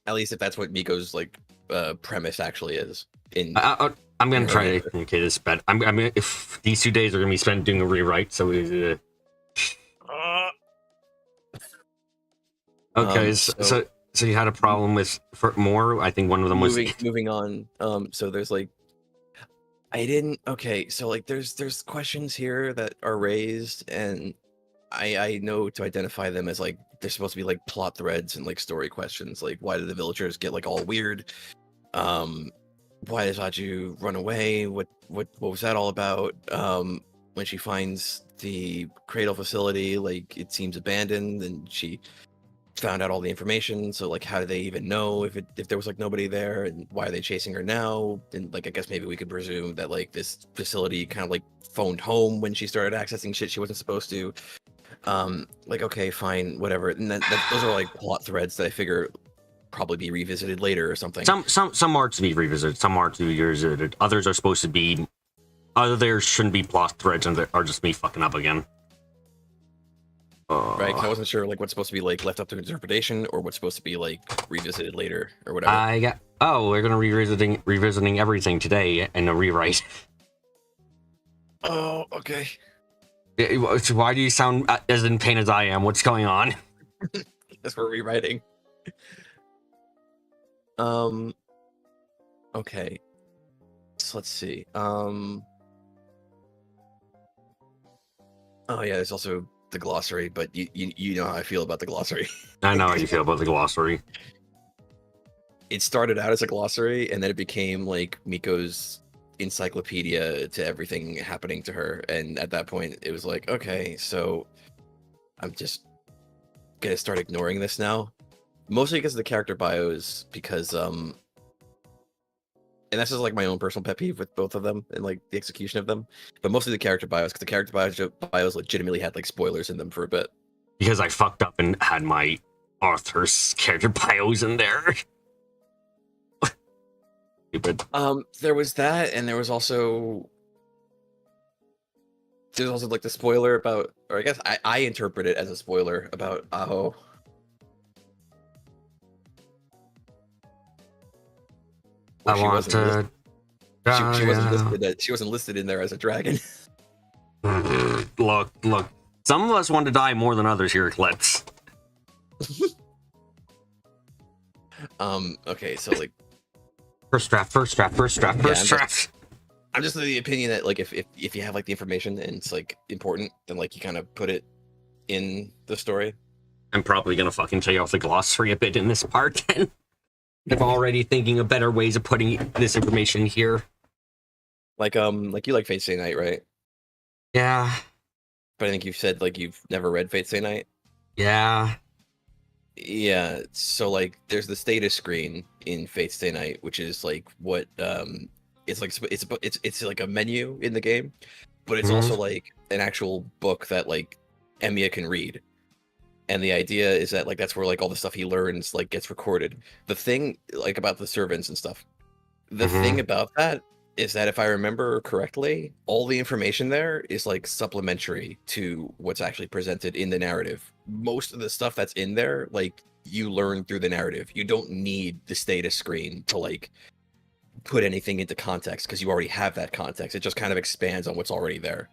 At least if that's what Miko's like premise actually is. I'm gonna try to communicate this better. I'm if these 2 days are gonna be spent doing a rewrite, so okay, so you had a problem with more. I think one of them was moving on. So there's like, so like there's questions here that are raised, and I know to identify them as like they're supposed to be like plot threads and like story questions. Like, why did the villagers get like all weird? Why does Aju run away? What was that all about? When she finds the cradle facility, like it seems abandoned, and she found out all the information. So like, how do they even know if there was like nobody there, and why are they chasing her now? And like, I guess maybe we could presume that like this facility kind of like phoned home when she started accessing shit she wasn't supposed to. Like, okay, fine, whatever. And those are like plot threads that I figure probably be revisited later or something. Some are to be revisited, some are to be revisited. Others are supposed to be. Others shouldn't be plot threads, and they are just me fucking up again. Right, because I wasn't sure like what's supposed to be like left up to interpretation or what's supposed to be like revisited later or whatever. We're gonna revisiting everything today in a rewrite. Oh, okay. Why do you sound as in pain as I am? What's going on? Because we're rewriting. Okay. So let's see. Oh yeah, there's also the glossary, but you know how I feel about the glossary. I know how you feel about the glossary. It started out as a glossary, and then it became like Miko's encyclopedia to everything happening to her. And at that point, it was like, okay, so I'm just gonna start ignoring this now. Mostly because of the character bios, because and that's just like my own personal pet peeve with both of them and like the execution of them. But mostly the character bios, because the character bios legitimately had like spoilers in them for a bit. Because I fucked up and had my author's character bios in there. Stupid. There was that, and there's also like the spoiler about, or I guess I interpret it as a spoiler about Aho. I want to. She wasn't listed. She wasn't listed in there as a dragon. Look. Some of us want to die more than others here. Let's. Okay, so like. First draft. I'm just of the opinion that like if you have like the information and it's like important, then like you kind of put it in the story. I'm probably gonna fucking take off the glossary a bit in this part. Then I'm already thinking of better ways of putting this information here. Like you like Fate Stay Night, right? Yeah. But I think you've said like you've never read Fate Stay Night. Yeah. Yeah. So like there's the status screen in Fate Stay Night, which is like what it's like it's like a menu in the game, but it's also like an actual book that like Emiya can read. And the idea is that like that's where like all the stuff he learns like gets recorded. The thing like about the servants and stuff, the thing about that is that if I remember correctly, all the information there is like supplementary to what's actually presented in the narrative. Most of the stuff that's in there, like you learn through the narrative. You don't need the status screen to like put anything into context because you already have that context. It just kind of expands on what's already there,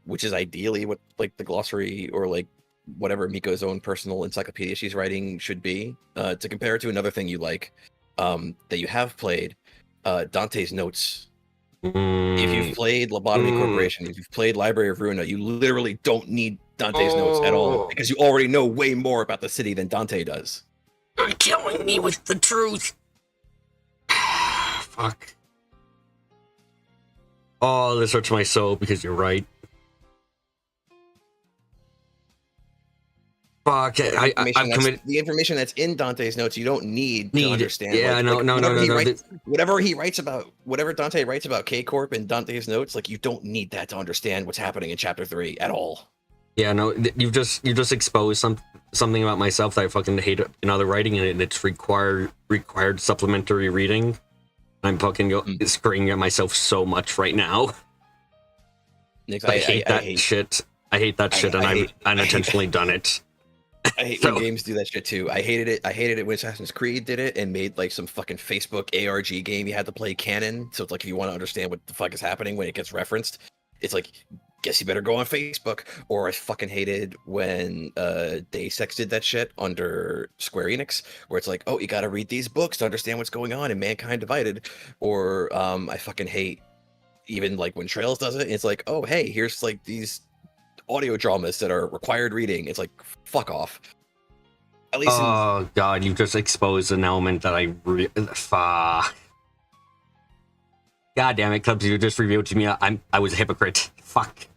which is ideally what like the glossary or like whatever Miko's own personal encyclopedia she's writing should be. To compare it to another thing you like that you have played, Dante's Notes. If you've played Lobotomy Corporation, if you've played Library of Ruina, you literally don't need Dante's Notes at all because you already know way more about the city than Dante does. You're killing me with the truth. Fuck. Oh, this hurts my soul because you're right. Fuck. I've committed. The information that's in Dante's Notes, you don't need to understand. Yeah, like, no. Whatever he writes about, whatever Dante writes about K-Corp in Dante's Notes, like you don't need that to understand what's happening in Chapter 3 at all. Yeah, no, you've just exposed something about myself that I fucking hate in other writing, and it's required supplementary reading. I'm fucking screaming at myself so much right now. Nick, I hate that shit. I hate that shit, and I've unintentionally done it. I hate when games do that shit too. I hated it when Assassin's Creed did it and made like some fucking Facebook ARG game you had to play canon. So it's like if you want to understand what the fuck is happening when it gets referenced, it's like, guess you better go on Facebook. Or I fucking hated when Deus Ex did that shit under Square Enix, where it's like, oh, you gotta read these books to understand what's going on in Mankind Divided. Or I fucking hate even like when Trails does it, it's like, oh hey, here's like these audio dramas that are required reading. It's like, fuck off. At least god, you just exposed an element that god damn it, Cubs, you just revealed to me I was a hypocrite. Fuck.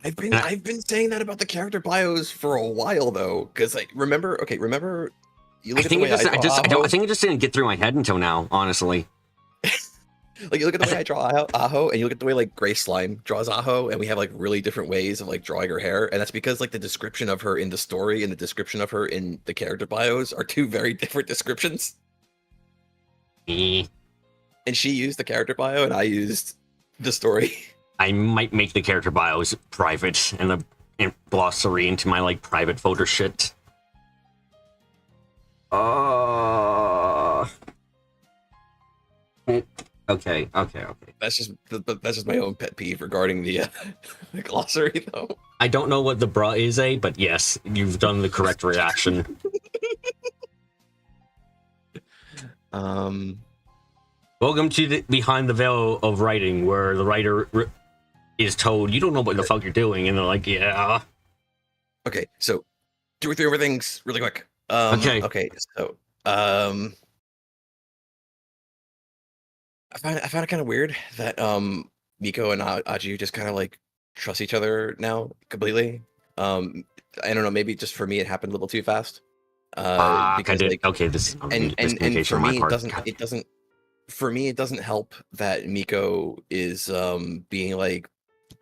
I've been saying that about the character bios for a while though, because like remember you look at the way I think it just didn't get through my head until now, honestly. Like you look at the way I draw Aho, and you look at the way like Gray Slime draws Aho, and we have like really different ways of like drawing her hair, and that's because like the description of her in the story and the description of her in the character bios are two very different descriptions. And she used the character bio, and I used the story. I might make the character bios private and the glossary into my like private folder shit. Okay. That's just my own pet peeve regarding the glossary, though. I don't know what the bra is, but yes, you've done the correct reaction. Welcome to the behind the veil of writing, where the writer is told you don't know what the fuck you're doing, and they're like, yeah. Okay, so 2 or 3 other things really quick. Okay, so I find it kind of weird that Miko and Aju just kind of like trust each other now completely. I don't know, maybe just for me it happened a little too fast. Because like okay, this is and miscommunication for on my me part. it doesn't for me it doesn't help that Miko is being like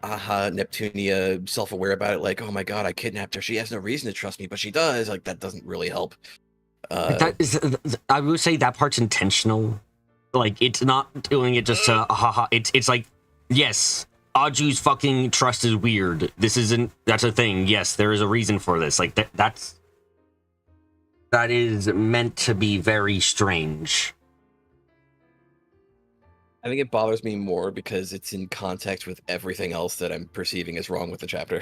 aha Neptunia self-aware about it, like, oh my god, I kidnapped her, she has no reason to trust me, but she does. Like, that doesn't really help. That is, I would say that part's intentional. Like, it's not doing it just to haha. It's like, yes, Aju's fucking trust is weird. This isn't. That's a thing. Yes, there is a reason for this. Like that is meant to be very strange. I think it bothers me more because it's in context with everything else that I'm perceiving as wrong with the chapter.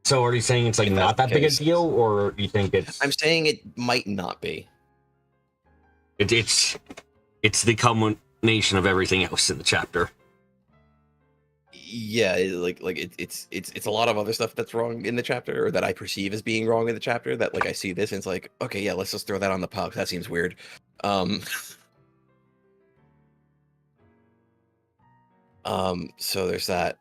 So are you saying it's like not that big a deal, or you think it's? I'm saying it might not be. It's the culmination of everything else in the chapter. Yeah, it's a lot of other stuff that's wrong in the chapter, or that I perceive as being wrong in the chapter. That, like, I see this and it's like, okay, yeah, let's just throw that on the pile. That seems weird. So there's that.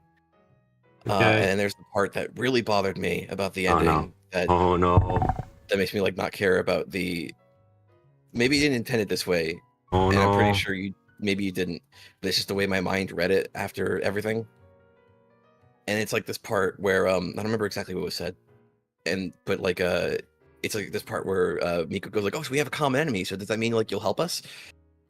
Okay. And there's the part that really bothered me about the ending. Oh no. That makes me like not care about the. Maybe you didn't intend it this way. Oh and no. I'm pretty sure maybe you didn't. But it's just the way my mind read it after everything. And it's like this part where I don't remember exactly what was said, but like it's like this part where Miko goes like, oh, so we have a common enemy, so does that mean like you'll help us?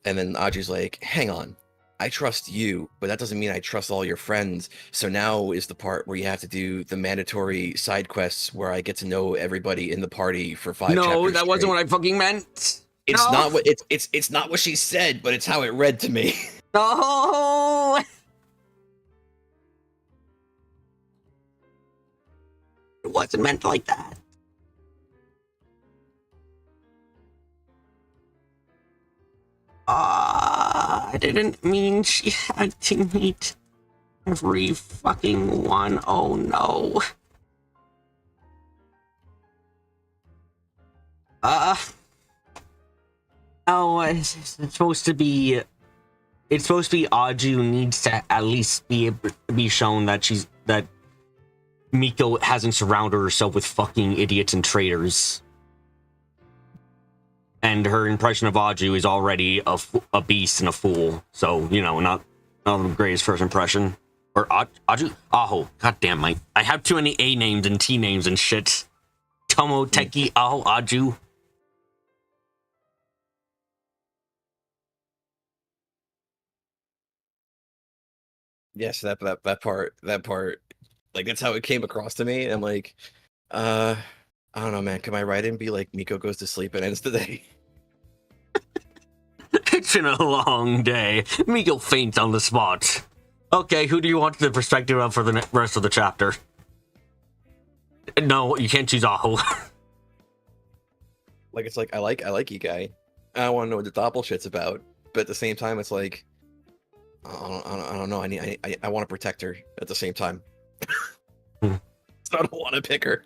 And then Aju's like, hang on, I trust you, but that doesn't mean I trust all your friends. So now is the part where you have to do the mandatory side quests where I get to know everybody in the party for 5 chapters. No, that wasn't what I fucking meant. It's not what it's not what she said, but it's how it read to me. No. It wasn't meant like that. I didn't mean she had to meet every fucking one. Oh no. Oh, it's supposed to be. It's supposed to be Aju needs to at least be shown that Miko hasn't surrounded herself with fucking idiots and traitors. And her impression of Aju is already a beast and a fool. So, you know, not the greatest first impression. Or Aju? Aho. Goddamn, I have too many A names and T names and shit. Tomo, Teki, Aho, Aju. Yes, that part, like, that's how it came across to me. I'm like, I don't know, man. Can my writing be like Miko goes to sleep and ends the day? It's been a long day. Miko faints on the spot. Okay, who do you want the perspective of for the rest of the chapter? No, you can't choose Aho. Like, it's like I like Ikai. I want to know what the Doppel shit's about, but at the same time, it's like, I don't know. I want to protect her at the same time. So I don't want to pick her.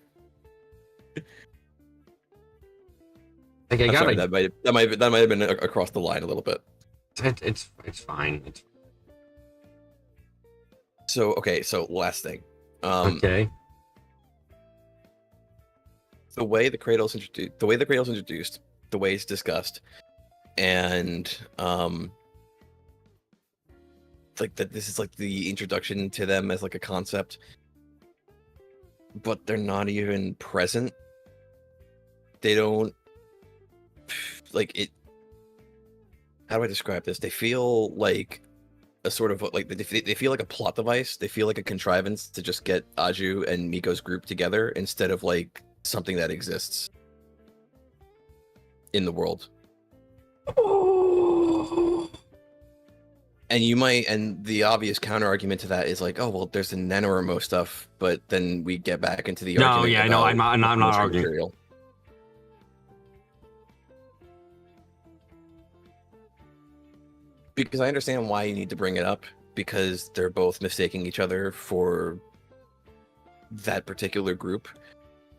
Like, Sorry, that might have been across the line a little bit. It's fine. So okay, so last thing. Okay. The way the cradle's introduced, the way it's discussed, and like that this is like the introduction to them as like a concept, but they're not even present. They don't like it. How do I describe this? They feel like a sort of like they feel like a plot device. They feel like a contrivance to just get Aju and Miko's group together instead of like something that exists in the world. And the obvious counter argument to that is like, oh well, there's the NaNoWriMo stuff, but then we get back into the argument. No, yeah, no, I'm not arguing. Material. Because I understand why you need to bring it up, because they're both mistaking each other for that particular group.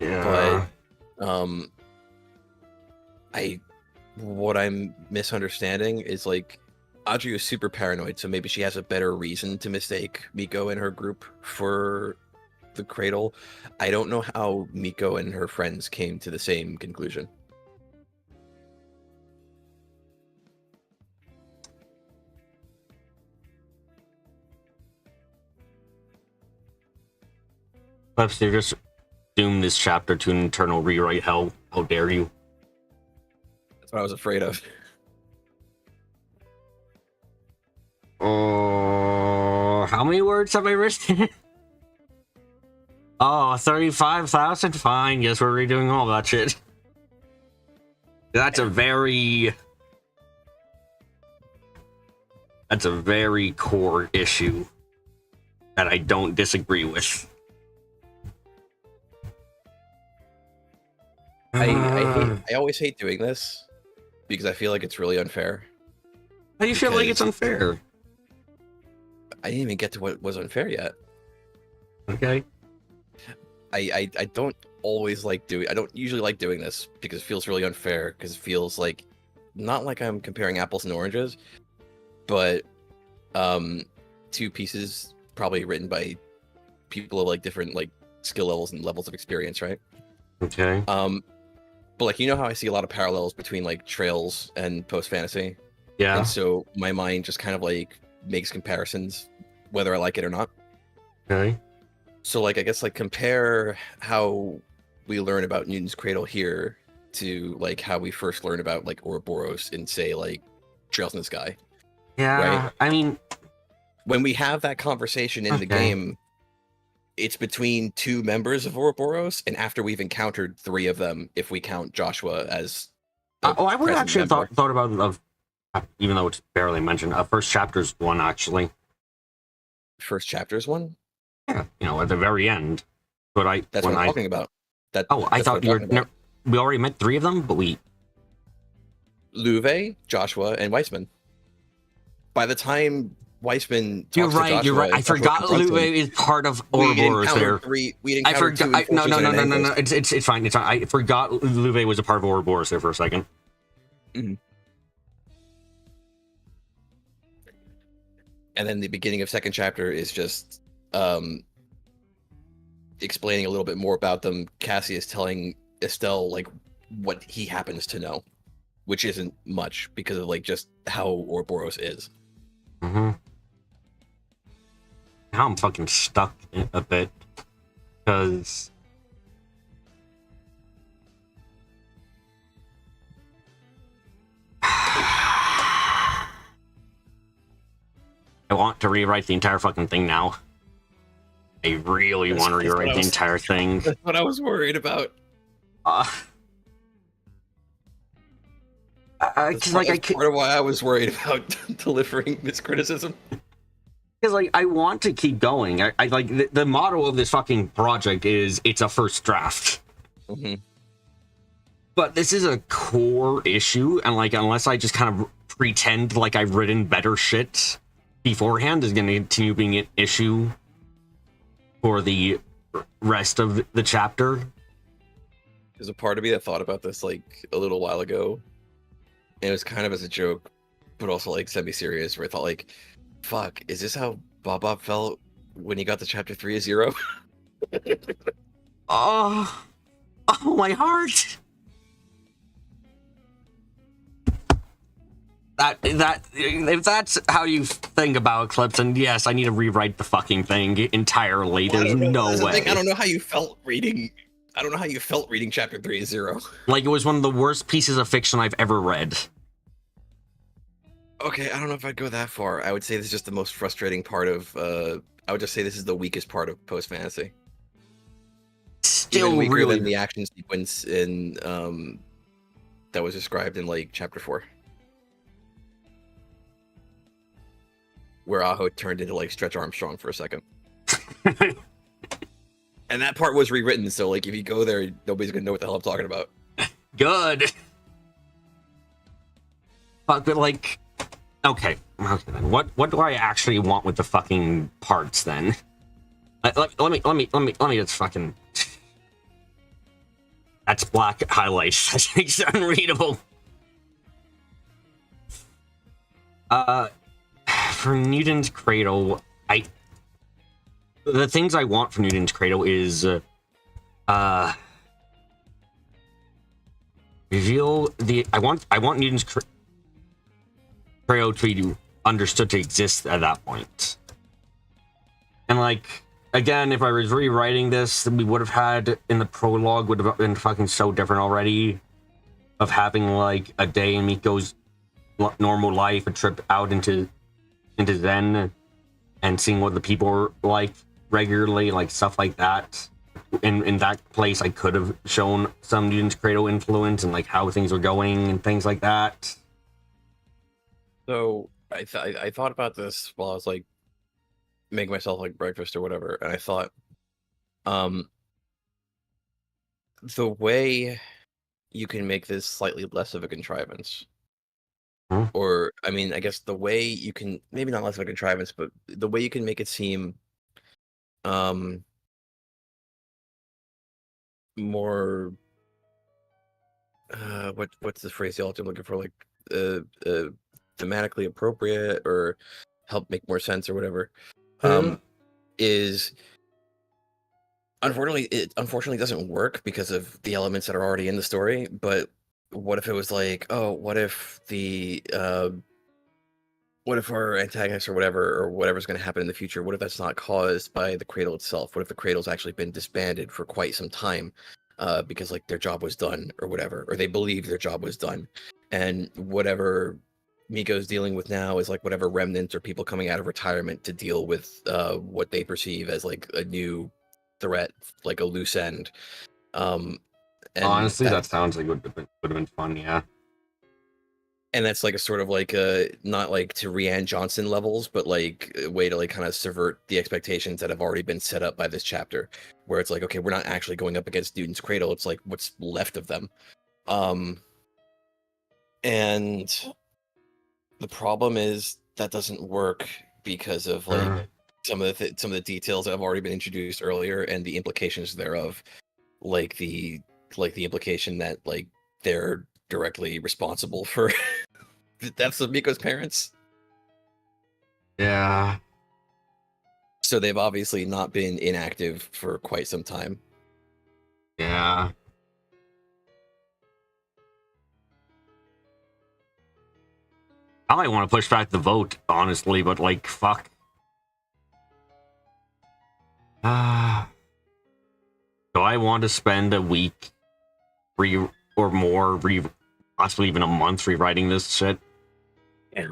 Yeah. But what I'm misunderstanding is like Audrey is super paranoid, so maybe she has a better reason to mistake Miko and her group for the cradle. I don't know how Miko and her friends came to the same conclusion. Perhaps they just doomed this chapter to an internal rewrite hell. How dare you? That's what I was afraid of. How many words have I written? Oh, 35,000? Fine, guess we're redoing all that shit. That's a very core issue that I don't disagree with. I always hate doing this because I feel like it's really unfair. How do you feel like it's unfair? I didn't even get to what was unfair yet. Okay. I don't always like doing. I don't usually like doing this because it feels really unfair. Because it feels like not like I'm comparing apples and oranges, but two pieces probably written by people of like different like skill levels and levels of experience, right? Okay. But like, you know how I see a lot of parallels between like Trails and Post Fantasy? Yeah. And so my mind just kind of like makes comparisons, whether I like it or not. Okay. So like, I guess like compare how we learn about Newton's Cradle here to like how we first learn about like Ouroboros in say like Trails in the Sky. Yeah. Right? I mean, when we have that conversation in the game, it's between two members of Ouroboros, and after we've encountered three of them, if we count Joshua as I would actually have thought about even though it's barely mentioned. First chapter's one, actually. First chapter's one? Yeah, at the very end. But that's what I'm talking about. I thought you were. We already met three of them, but Luve, Joshua, and Weissman. By the time Weissman talks you're right. to Joshua, you're right. I forgot Luve is part of Ouroboros there. I forgot. No. It's fine. It's fine. I forgot Luve was a part of Ouroboros there for a second. Mm-hmm. And then the beginning of second chapter is just explaining a little bit more about them. Cassius telling Estelle like what he happens to know, which isn't much because of like just how Ouroboros is. Mm-hmm. Now I'm fucking stuck a bit because I want to rewrite the entire fucking thing now. I really want to rewrite the entire thing. That's what I was worried about. Because part of why I was worried about delivering this criticism. Because like I want to keep going. I like the motto of this fucking project is it's a first draft. Mm-hmm. But this is a core issue, and like unless I just kind of pretend like I've written better shit beforehand, is going to continue being an issue for the rest of the chapter. There's a part of me that thought about this like a little while ago, and it was kind of as a joke, but also like semi-serious, where I thought like, fuck, is this how Bob felt when he got to chapter 3 of Zero? Oh, my heart. If that's how you think about Eclipse, then yes, I need to rewrite the fucking thing entirely. There's no way. I don't know how you felt reading. I don't know how you felt reading chapter 3 of Zero. Like it was one of the worst pieces of fiction I've ever read. Okay, I don't know if I'd go that far. I would say this is just the most frustrating part of. I would just say this is the weakest part of Post Fantasy. Still even weaker really than the action sequence in that was described in like chapter 4, where Aho turned into like Stretch Armstrong for a second. And that part was rewritten, so like if you go there, nobody's gonna know what the hell I'm talking about. Good. But like, Okay, okay then. What do I actually want with the fucking parts then? Let me just fucking. That's black highlights. That makes it unreadable. For Newton's Cradle, the things I want for Newton's Cradle is reveal the I want Newton's Cradle to be understood to exist at that point. And like again, if I was rewriting this, we would have had in the prologue would have been fucking so different already. Of having like a day in Miko's normal life, a trip out into Zen, and seeing what the people are like regularly, like stuff like that. In that place, I could have shown some Newton's Cradle influence and like how things were going and things like that. So I thought about this while I was like making myself like breakfast or whatever, and I thought, the way you can make this slightly less of a contrivance, or I mean, I guess the way you can maybe not less of a contrivance, but the way you can make it seem, more what's the phraseology I'm looking for, like thematically appropriate or help make more sense or whatever, is unfortunately doesn't work because of the elements that are already in the story. But what if it was like, oh, what if our antagonist or whatever's going to happen in the future, what if that's not caused by the cradle itself? What if the cradle's actually been disbanded for quite some time, because like their job was done or whatever, or they believe their job was done, and whatever Miko's dealing with now is like whatever remnants or people coming out of retirement to deal with what they perceive as like a new threat, like a loose end. And Honestly, that sounds like would have been fun, yeah. And that's like a sort of like a not like to Rianne Johnson levels, but like a way to like kind of subvert the expectations that have already been set up by this chapter, where it's like, okay, we're not actually going up against Newton's Cradle, it's like what's left of them. And the problem is that doesn't work because of like some of the details that have already been introduced earlier and the implications thereof, like the implication that like they're directly responsible for the deaths of Miko's parents. Yeah. So they've obviously not been inactive for quite some time. Yeah. I might want to push back the vote, honestly, but like, fuck. Do I want to spend a week or more, possibly even a month rewriting this shit? Yeah.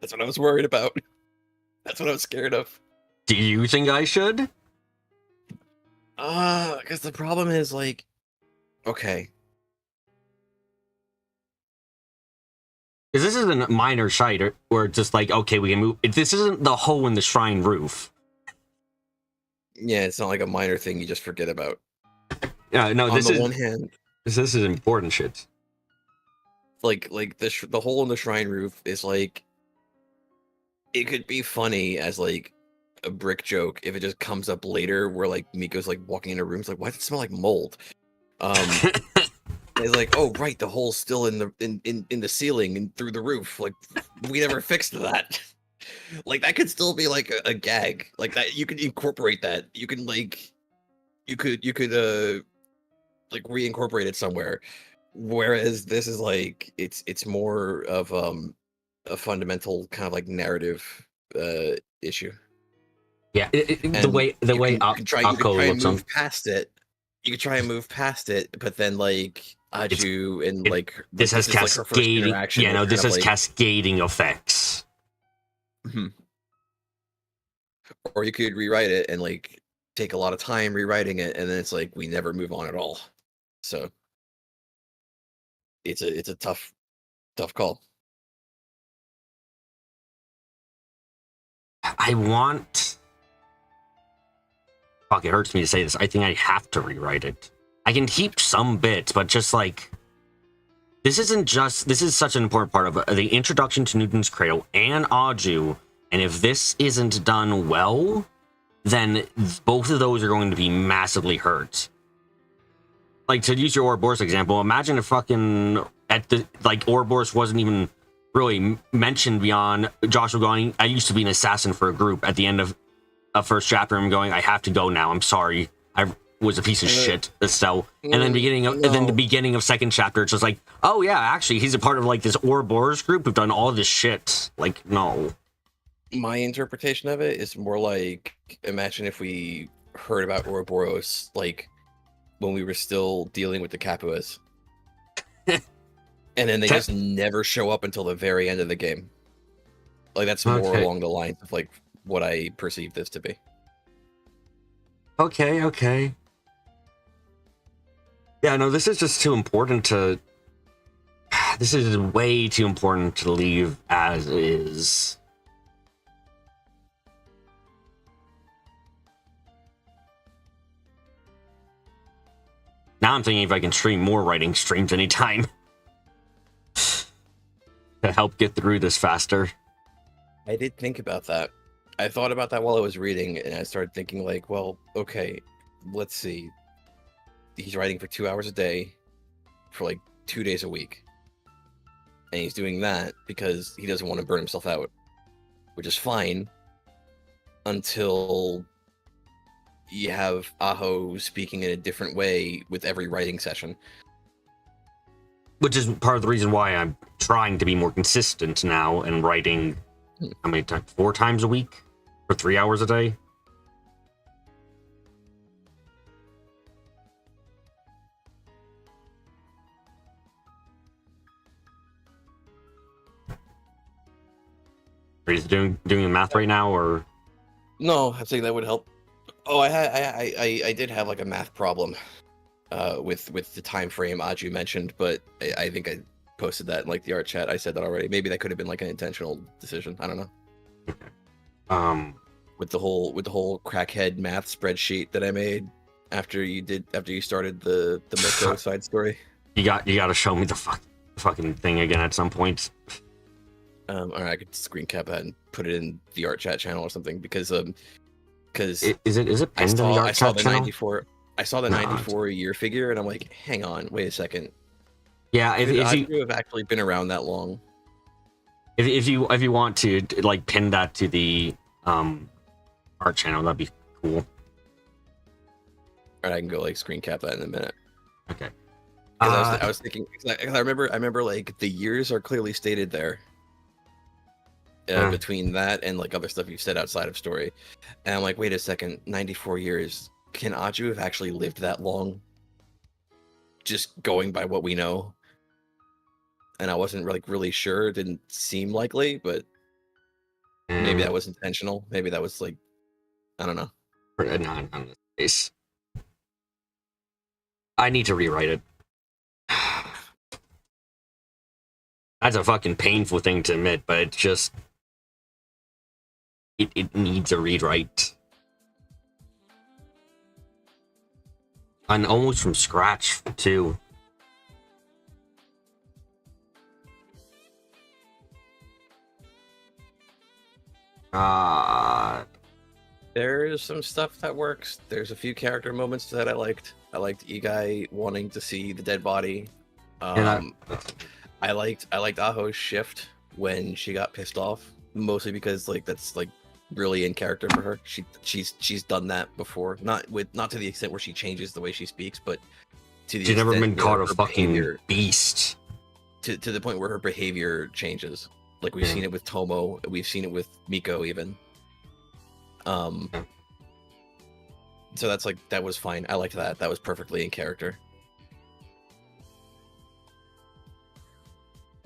That's what I was worried about. That's what I was scared of. Do you think I should? Because the problem is like, okay. Because this isn't a minor shite, or just like, okay, we can move. This isn't the hole in the shrine roof. Yeah, it's not like a minor thing you just forget about. Yeah, no. On the one hand, this is important shit. Like the hole in the shrine roof is like, it could be funny as like a brick joke if it just comes up later where like Miko's like walking in a room, it's like, why does it smell like mold? It's like, oh right, the hole's still in the ceiling and through the roof. Like we never fixed that. Like that could still be like a gag. Like that you could incorporate that. You can like you could like reincorporate it somewhere. Whereas this is like it's more of a fundamental kind of like narrative issue. Yeah, the way you could try and move on. past it. You could try and move past it, but then like Aju and like this has cascading. Like yeah, no, this has cascading effects. Mm-hmm. Or you could rewrite it and like take a lot of time rewriting it, and then it's like we never move on at all. So it's a tough call. I want. Fuck, it hurts me to say this. I think I have to rewrite it. I can keep some bits, but just this is such an important part of the introduction to Newton's Cradle and Aju, and if this isn't done well, then both of those are going to be massively hurt. Like, to use your Ouroboros example, imagine if fucking Ouroboros wasn't even really mentioned beyond Joshua going, I used to be an assassin for a group at the end of a first chapter, and going, I have to go now, I'm sorry, I was a piece of shit. So, and then the beginning of second chapter, it's just like, oh yeah, actually he's a part of like this Ouroboros group who've done all this shit. Like, no. My interpretation of it is more like, imagine if we heard about Ouroboros like when we were still dealing with the Capuas. And then they just never show up until the very end of the game. Like, that's more along the lines of like what I perceive this to be. Okay. Yeah, no, this is just too important to... This is way too important to leave as is. Now I'm thinking if I can stream more writing streams anytime to help get through this faster. I did think about that. I thought about that while I was reading, and I started thinking like, well, okay, let's see. He's writing for 2 hours a day for like 2 days a week. And he's doing that because he doesn't want to burn himself out, which is fine until you have Aho speaking in a different way with every writing session. Which is part of the reason why I'm trying to be more consistent now and writing, how many times? 4 times a week? For 3 hours a day? Are you doing the math right now, or? No, I think that would help. Oh, I did have like a math problem with the time frame Aju mentioned, but I think I posted that in like the art chat. I said that already. Maybe that could have been like an intentional decision. I don't know. Okay. With the whole crackhead math spreadsheet that I made after you started the Miko side story. You got to show me the fucking thing again at some point. All right, I could screen cap that and put it in the art chat channel or something because is it pinned in the art chat channel? 94. I saw the 94 year figure and I'm like, hang on, wait a second. Yeah, if you have actually been around that long. If you want to like pin that to the art channel, that'd be cool. All right, I can go like screen cap that in a minute. Okay. I was thinking, I remember like the years are clearly stated there. Between that and like other stuff you've said outside of story, and I'm like, wait a second, 94 years. Can Aju have actually lived that long? Just going by what we know. And I wasn't like really sure. It didn't seem likely, but maybe that was intentional. Maybe that was like, I don't know. Not on this case. I need to rewrite it. That's a fucking painful thing to admit, but it's just it needs a rewrite. And almost from scratch too. There's some stuff that works. There's a few character moments that I liked. I liked Igai wanting to see the dead body. I liked Aho's shift when she got pissed off, mostly because like that's like really in character for her. She's done that before, not to the extent where she changes the way she speaks, but to the she's never been called a fucking behavior, beast. To the point where her behavior changes. Like we've seen it with Tomo, we've seen it with Miko even. So that's like, that was fine. I liked that. That was perfectly in character.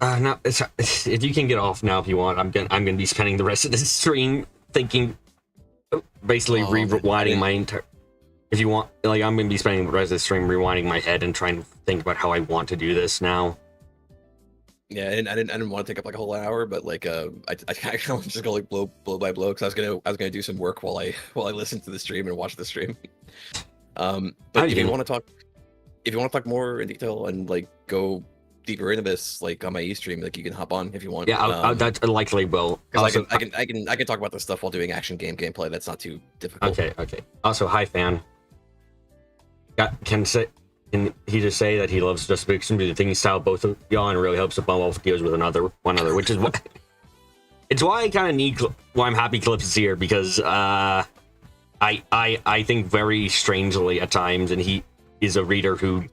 No, if you can get off now if you want, I'm gonna be spending the rest of this stream thinking, basically rewinding my entire. If you want, like, I'm gonna be spending the rest of the stream rewinding my head and trying to think about how I want to do this now. Yeah, I didn't want to take up like a whole hour, but like I kind of just go like blow by blow because I was gonna do some work while I listen to the stream and watch the stream. But if you want to talk more in detail and like go deeper into this, like on my e-stream, like you can hop on if you want. Yeah, that likely will. Also, I can talk about this stuff while doing action gameplay. That's not too difficult. Okay. Also, hi fan. Can he just say that he loves Just Fiction, but the thing style both of y'all and really helps the both deals with one other, which is what. It's why I kind of need. Why I'm happy Clips is here, because I think very strangely at times, and he is a reader who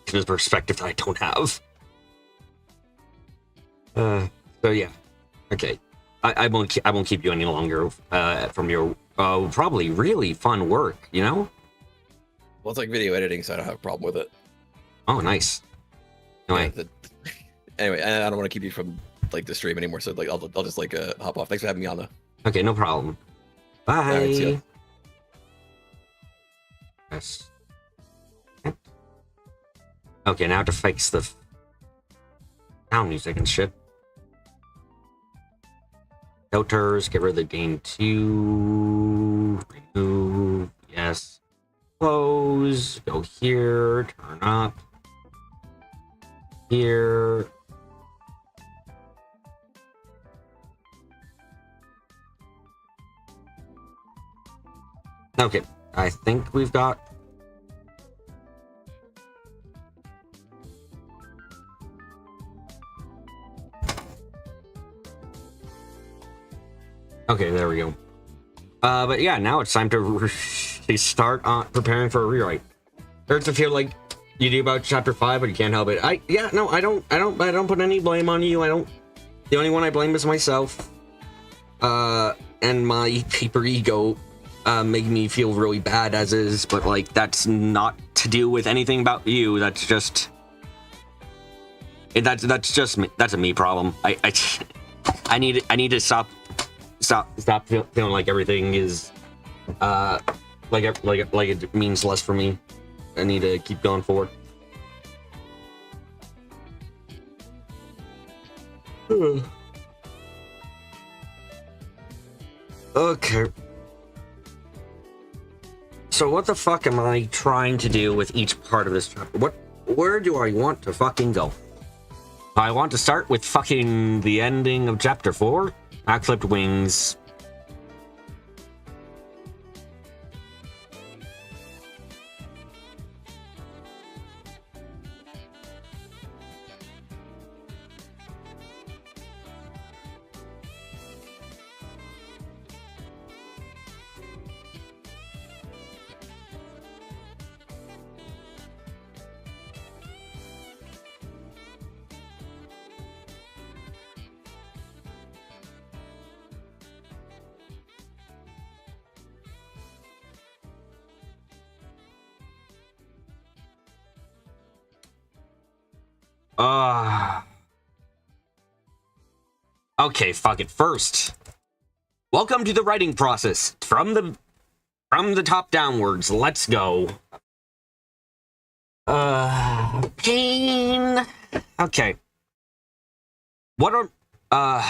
has a perspective that I don't have. So yeah, okay. I won't keep you any longer from your probably really fun work. You know. Well, it's like video editing, so I don't have a problem with it. Oh, nice. Anyway, anyway, I don't want to keep you from like the stream anymore, so like I'll just like hop off. Thanks for having me on though. Okay, no problem. Bye. Right, see ya. Yes. Okay, now to fix the sound music and shit. Filters, get rid of the gain 2. Remove. Yes. Close. Go here. Turn up. Here. Okay, I think we've got. Okay, there we go. But yeah, now it's time to start preparing for a rewrite. Hurts to feel like you do about chapter 5, but you can't help it. I don't put any blame on you. The only one I blame is myself. And my paper ego make me feel really bad as is, but like that's not to do with anything about you. That's just me. That's a me problem. I need to stop feeling like everything is like it means less for me. I need to keep going forward. Okay. So what the fuck am I trying to do with each part of this chapter? Where do I want to fucking go? I want to start with fucking the ending of chapter 4. Backflipped wings. Okay, fuck it. First, welcome to the writing process. From the top downwards. Let's go. Pain. Okay. What are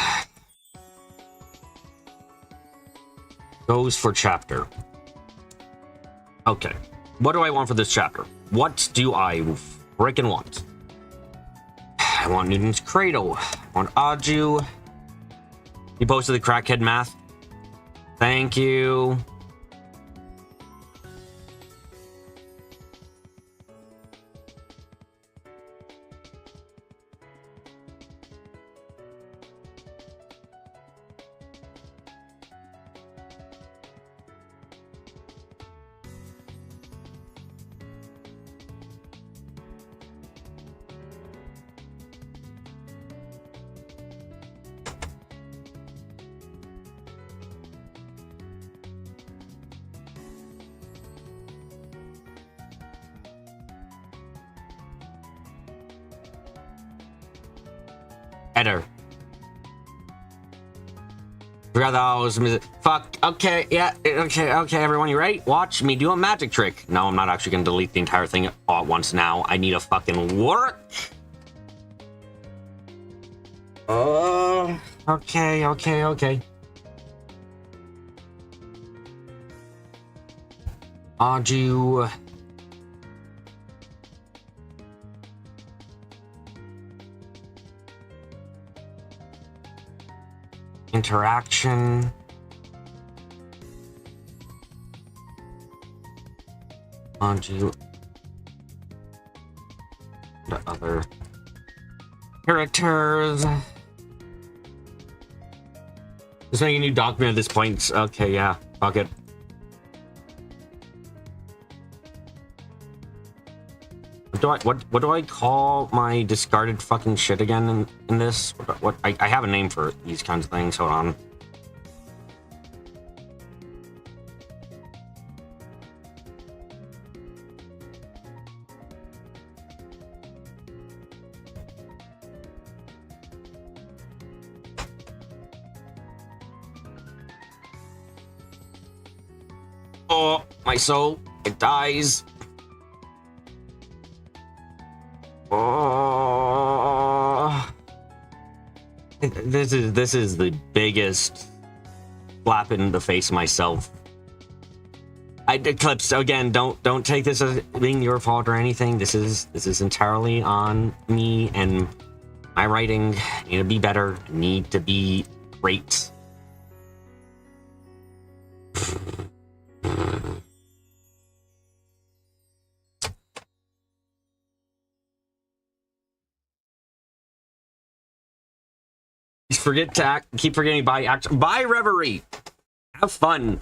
goes for chapter. Okay. What do I want for this chapter? What do I freaking want? I want Newton's Cradle. I want Aju. You posted the crackhead math. Thank you. Editor. Forgot that I was. Fuck. Okay. Yeah. Okay. Everyone, you ready? Watch me do a magic trick. No, I'm not actually gonna delete the entire thing all at once. Now I need a fucking work. Okay. Aju. interaction. On to the other characters. Just making a new document at this point. Okay, yeah, fuck it. What do I call my discarded fucking shit again in this? What I have a name for these kinds of things. Hold on. Oh, my soul, it dies. Oh, this is the biggest slap in the face of myself. Eclipse again. Don't take this as being your fault or anything. This is entirely on me and my writing. Need to be better. Need to be great. Forget to act. Keep forgetting by act. By reverie. Have fun.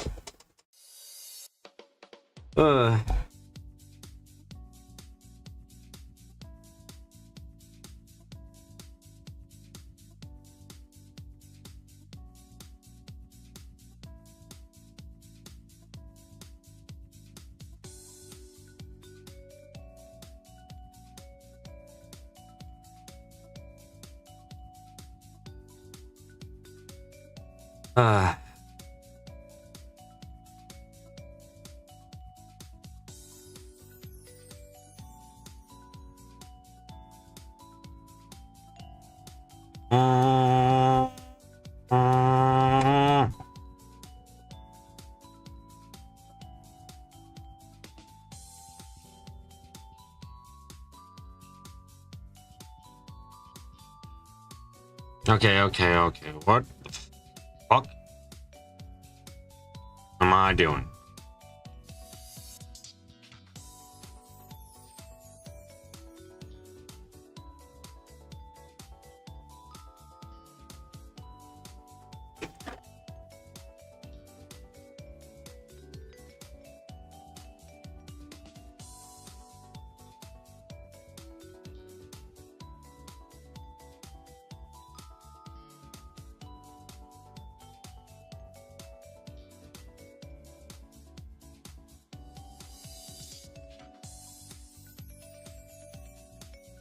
Okay. What the fuck am I doing?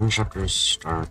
Chapters start.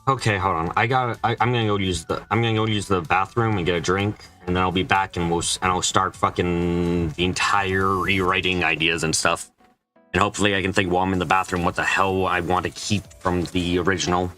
Okay, hold on. I'm gonna go use the bathroom and get a drink, and then I'll be back and I'll start fucking the entire rewriting ideas and stuff. And hopefully I can think while I'm in the bathroom what the hell I want to keep from the original.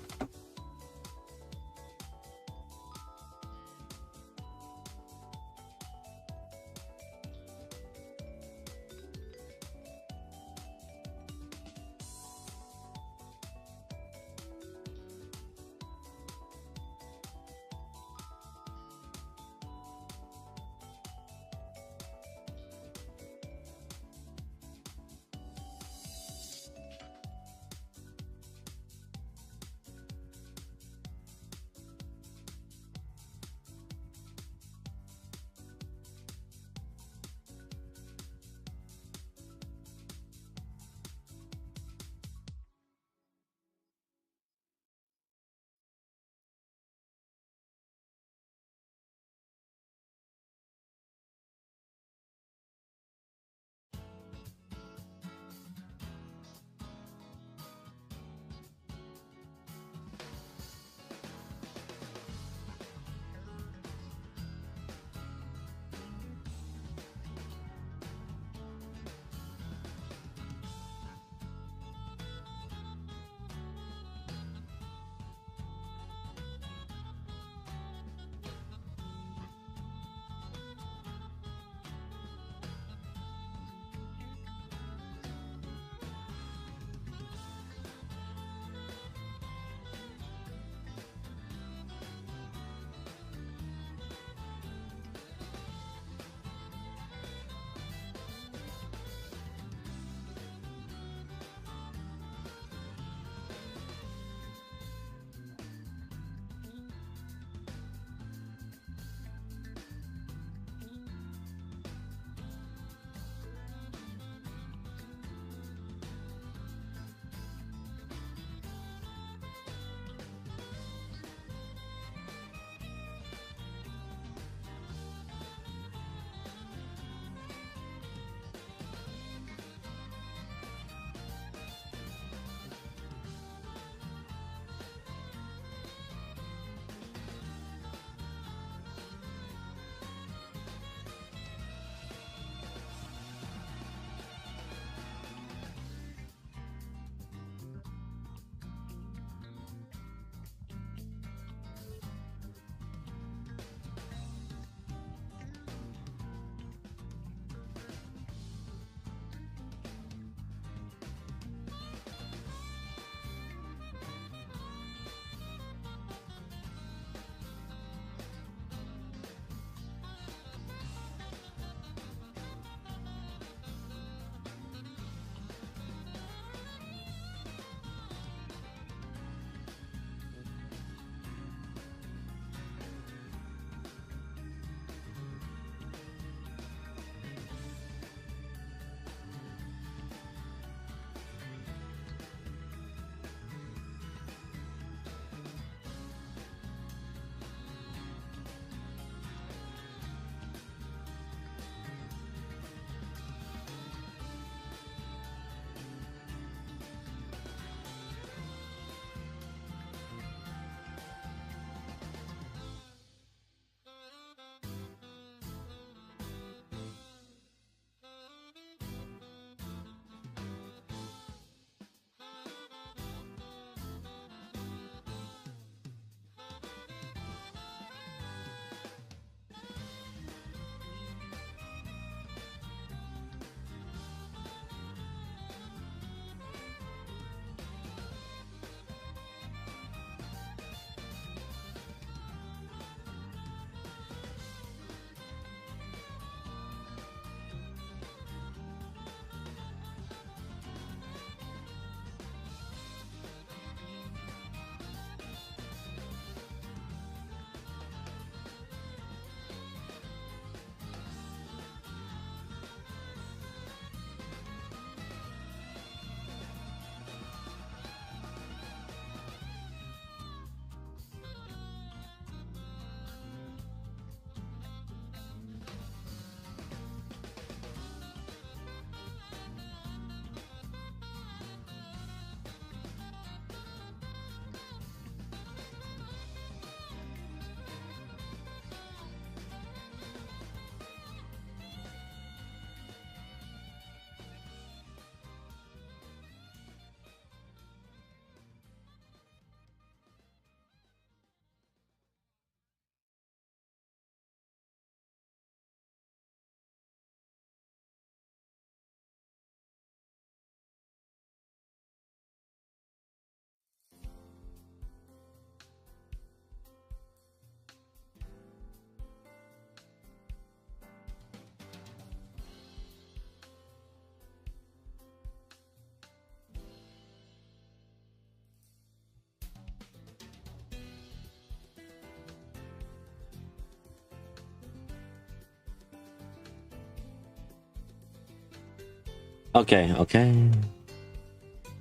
Okay, okay.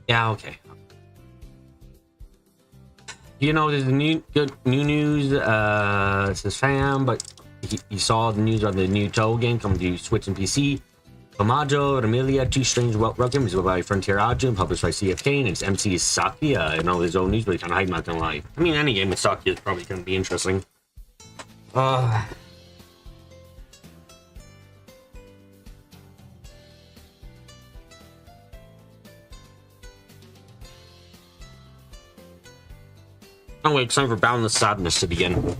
Yeah, okay. You know, there's new news. It says fam, but you saw the news on the new Toe game coming to Switch and PC. Tomajo, Emilia, Two Strange Welcome is by Frontier Agent, published by CFK, and its MC is Saki. I know there's own news, but kind of hype, not gonna lie. I mean, any game with Saki is probably gonna be interesting. Oh wait, it's time for Boundless Sadness to begin.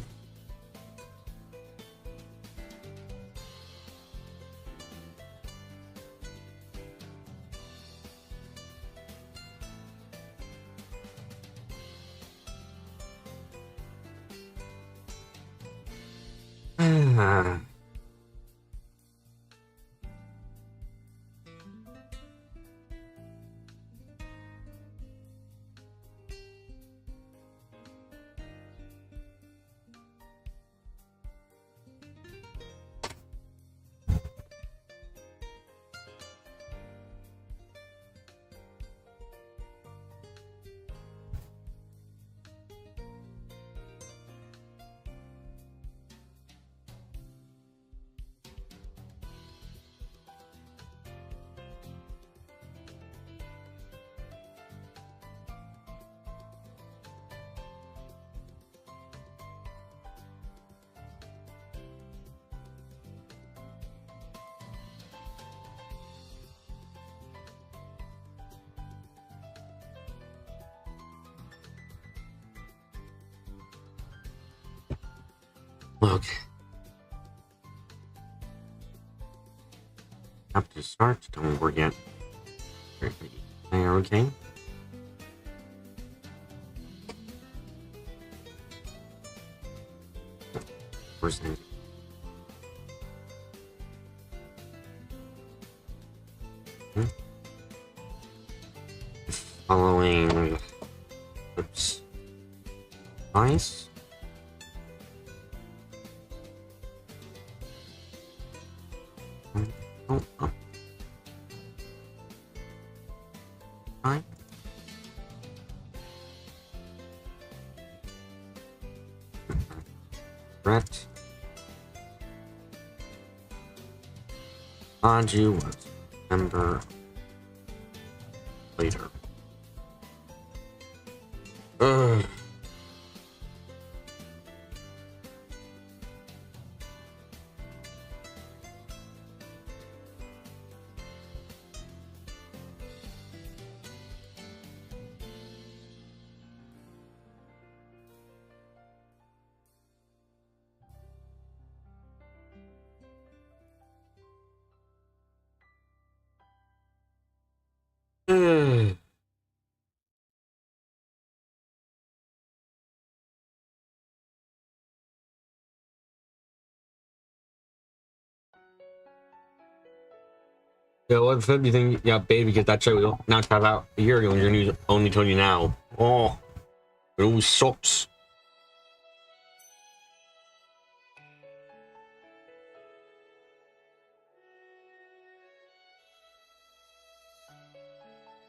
Okay. Up to start. Don't forget. Okay. Where's the... Following... Oops. Nice. Oh, oh. Fine. Correct. Anju was member later. Ugh. Yeah, what do you think? Yeah, baby, because that show was not cut out a year ago, and your news only told you now. Oh, it always sucks.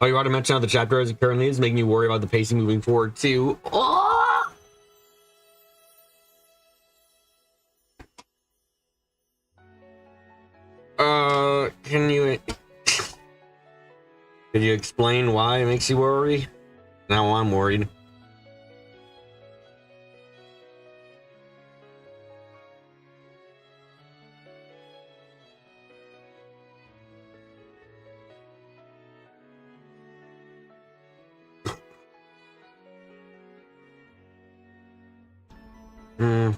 Oh, you want to mention how the chapter as it currently is making you worry about the pacing moving forward too. Oh! Can you could you explain why it makes you worry? Now I'm worried. Hmm.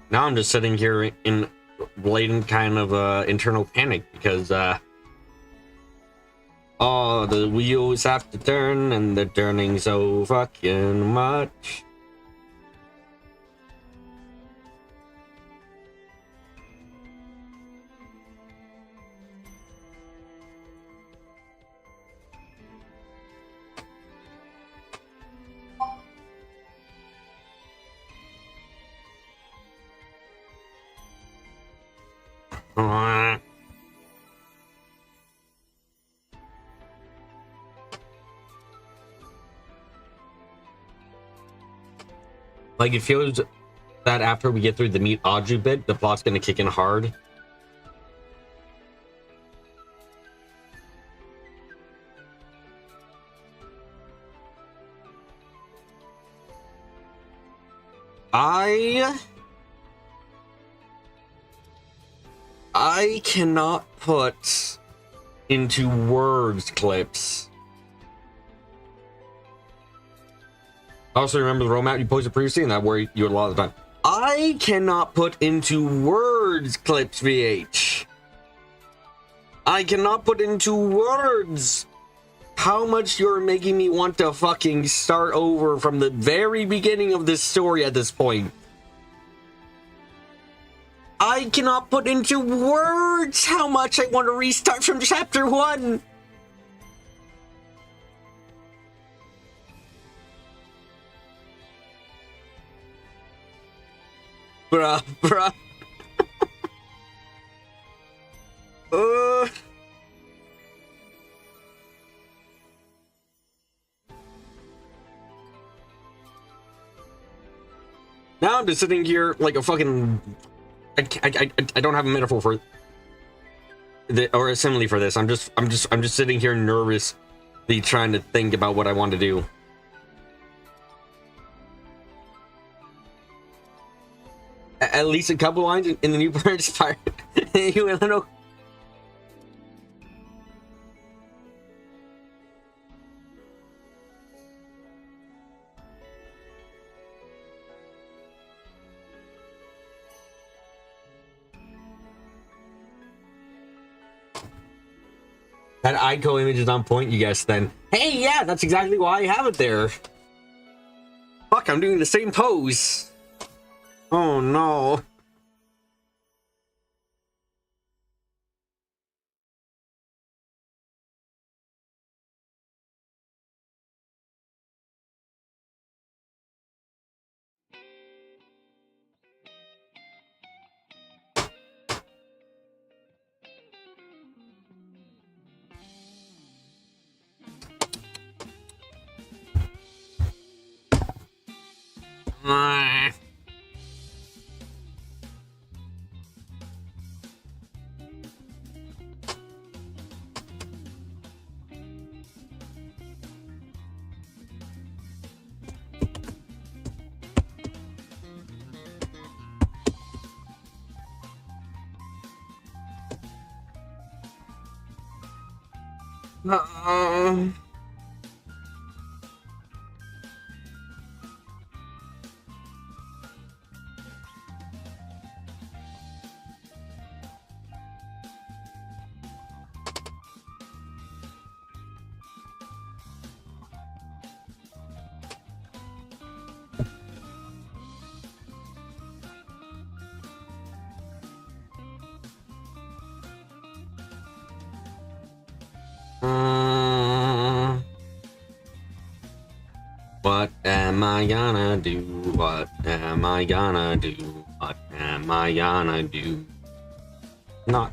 Now I'm just sitting here in blatant kind of internal panic because oh, the wheels have to turn and they're turning so fucking much. Like, it feels that after we get through the meet Audrey bit, the plot's gonna kick in hard. I cannot put into words clips. Also, remember the roadmap you posted previously, and that where you had a lot of the time. I cannot put into words clips, VH. I cannot put into words how much you're making me want to fucking start over from the very beginning of this story at this point. I cannot put into words how much I want to restart from chapter 1. Bruh. Now I'm just sitting here like a fucking... I don't have a metaphor for or a simile for this. I'm just sitting here nervously trying to think about what I want to do. At least a couple lines in the new part inspired you a little. That Ico image is on point, you guys, then. Hey, yeah, that's exactly why I have it there. Fuck, I'm doing the same pose. Oh, no. What am I gonna do? What am I gonna do? What am I gonna do? Not.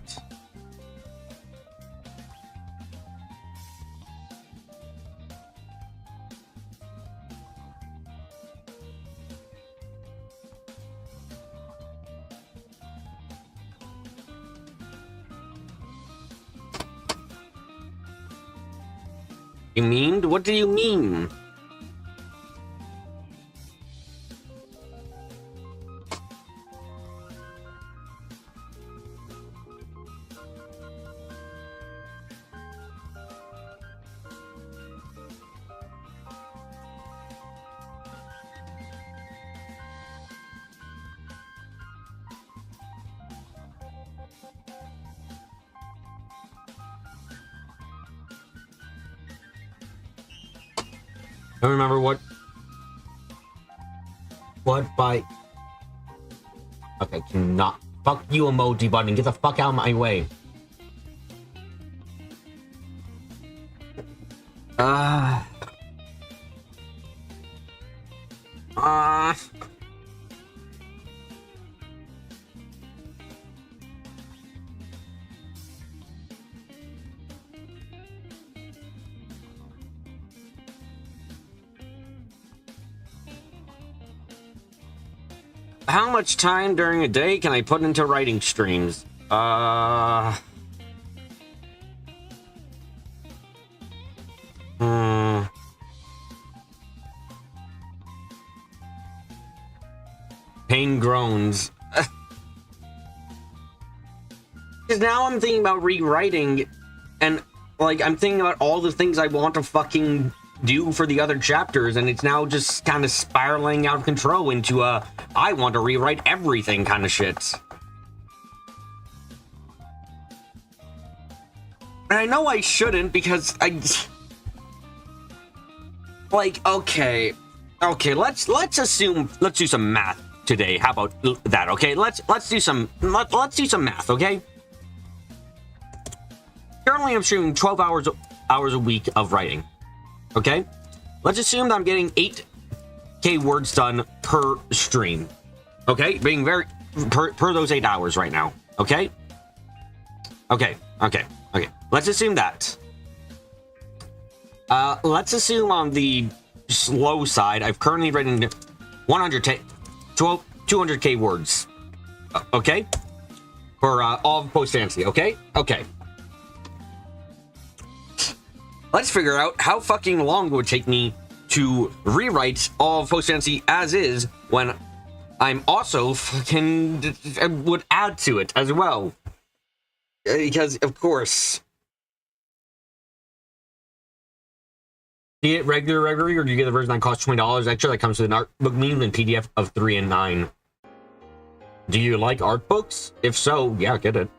You mean? What do you mean? I don't remember what by. Okay, cannot. Fuck you, emoji button. Get the fuck out of my way. how much time during a day can I put into writing streams? Pain groans. Because now I'm thinking about rewriting, and like I'm thinking about all the things I want to fucking do for the other chapters, and it's now just kind of spiraling out of control into I want to rewrite everything kind of shit. And I know I shouldn't, because I like okay, let's do some math today. How about that? Okay, let's do some math. Okay. Currently, I'm streaming 12 hours a week of writing. Okay, let's assume that I'm getting 8K words done per stream. Okay, being very per those 8 hours right now. Okay. Let's assume that. Let's assume on the slow side, I've currently written 200K words. Okay, for all of Post Fantasy. Okay. Let's figure out how fucking long it would take me to rewrite all of Post Fantasy as is when I'm also fucking would add to it as well. Because, of course. Do you get regular, or do you get the version that costs $20 extra that comes with an art book medium and PDF of 3 and 9? Do you like art books? If so, yeah, get it.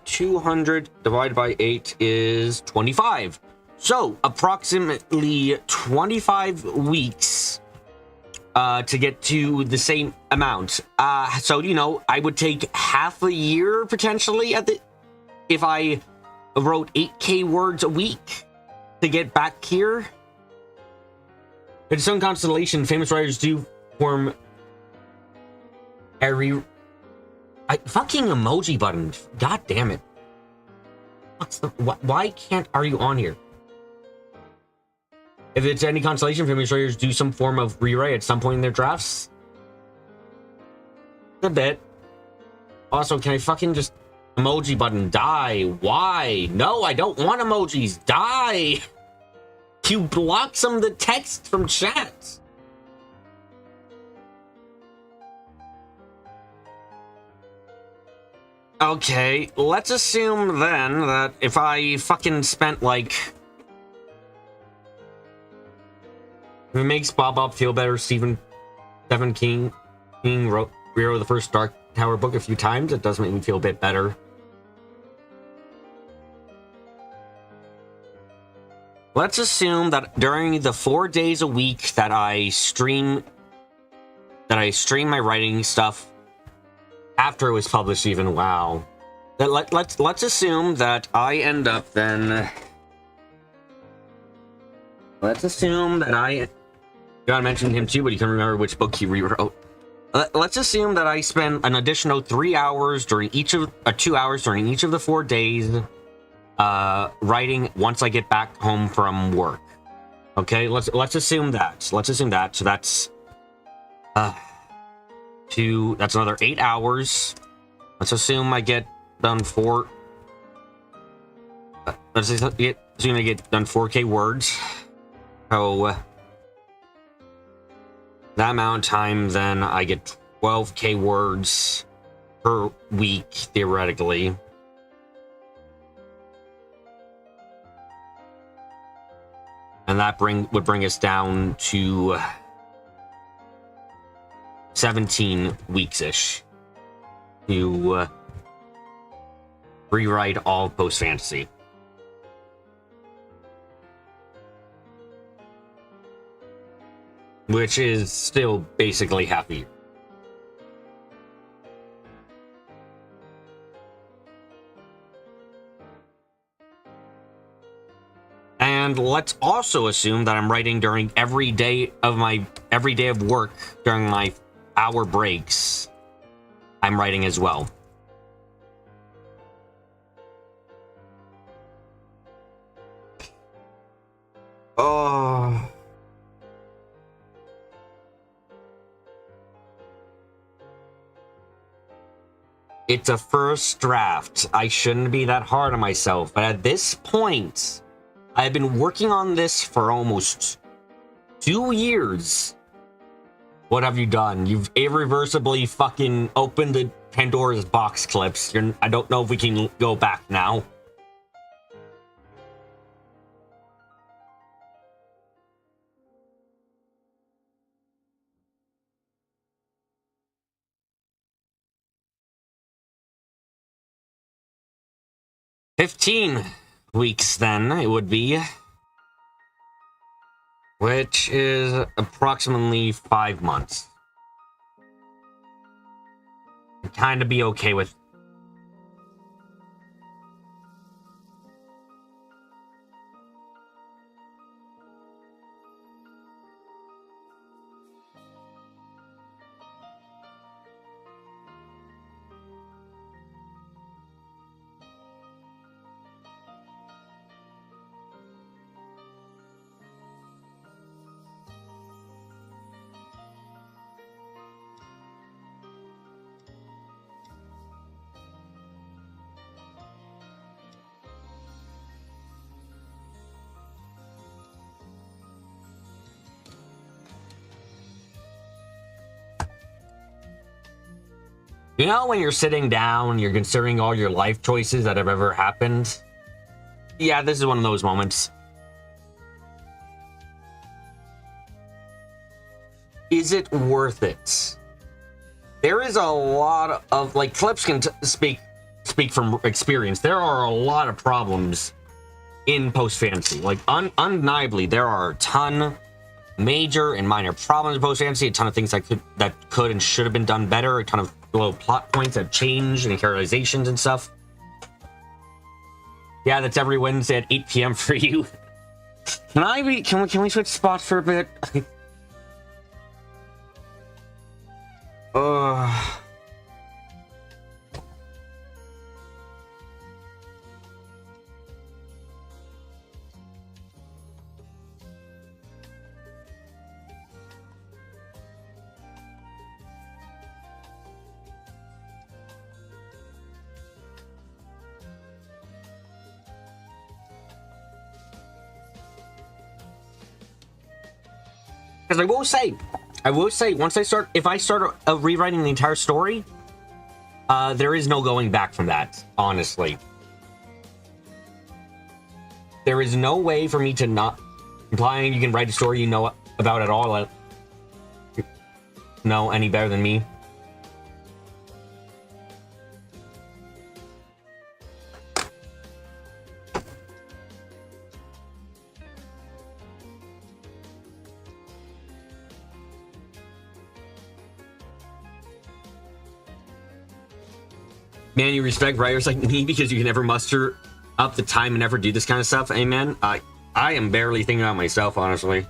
200 divided by 8 is 25. So, approximately 25 weeks to get to the same amount. So, you know, I would take half a year, potentially, if I wrote 8K words a week to get back here. In its own constellation, famous writers do form a fucking emoji button. God damn it. Why are you on here? If it's any consolation, famous writers do some form of rewrite at some point in their drafts. A bit. Also, can I fucking just emoji button die? Why? No, I don't want emojis. Die. You blocked some of the text from chat. Okay, let's assume then that if I fucking spent like... If it makes Bob feel better, Stephen King wrote the first Dark Tower book a few times. It does make me feel a bit better. Let's assume that during the 4 days a week that I stream my writing stuff after it was published, even, wow. Let's assume that I end up then. Let's assume that God mentioned him too, but you can remember which book he rewrote. Let's assume that I spend an additional 3 hours during each of 2 hours during each of the 4 days writing once I get back home from work. Okay, let's assume that. So that's that's another 8 hours. Let's assume I get done let's assume I get done 4K words. So that amount of time, then I get 12K words per week, theoretically. And that would bring us down to 17 weeks-ish to rewrite all Post Fantasy. Which is still basically half a year. And let's also assume that I'm writing during every day of work during my hour breaks. I'm writing as well. Oh. It's a first draft. I shouldn't be that hard on myself, but at this point, I've been working on this for almost 2 years. What have you done? You've irreversibly fucking opened the Pandora's box, Clips. I don't know if we can go back now. "15 weeks, then, it would be. Which is approximately 5 months. I'd kind of be okay with. You know, when you're sitting down, you're considering all your life choices that have ever happened? Yeah, this is one of those moments. Is it worth it? There is a lot of, like, Clips can speak from experience. There are a lot of problems in post-fantasy. Like, undeniably, there are a ton major and minor problems in post-fantasy, a ton of things that could and should have been done better, a ton of little plot points that changed and characterizations and stuff. Yeah, that's every Wednesday at 8 p.m. for you. Can we switch spots for a bit? Because I will say, if I start rewriting the entire story, there is no going back from that, honestly. There is no way for me to not, implying you can write a story you know about at all, know any better than me. Man, you respect writers like me because you can never muster up the time and effort to do this kind of stuff. Amen. I am barely thinking about myself, honestly.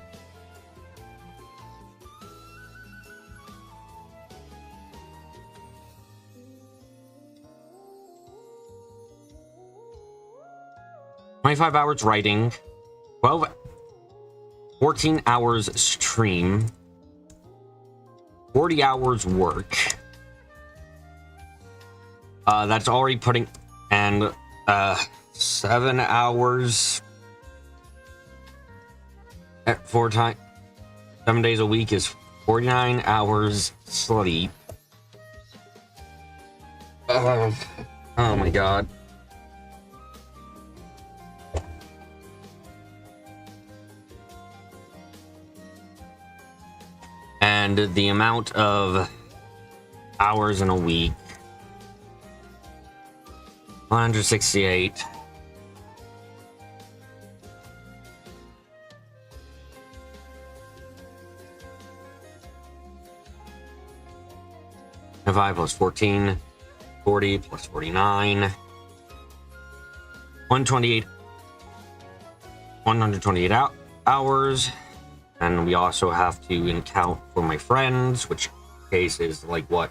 "25 hours writing, 14 hours stream, 40 hours work. That's already putting, and 7 hours at 7 days a week is 49 hours sleep. Oh my god. And the amount of hours in a week, 168. And 5 plus 14, 40 plus 49, 128 hours. And we also have to account for my friends, which case is like what?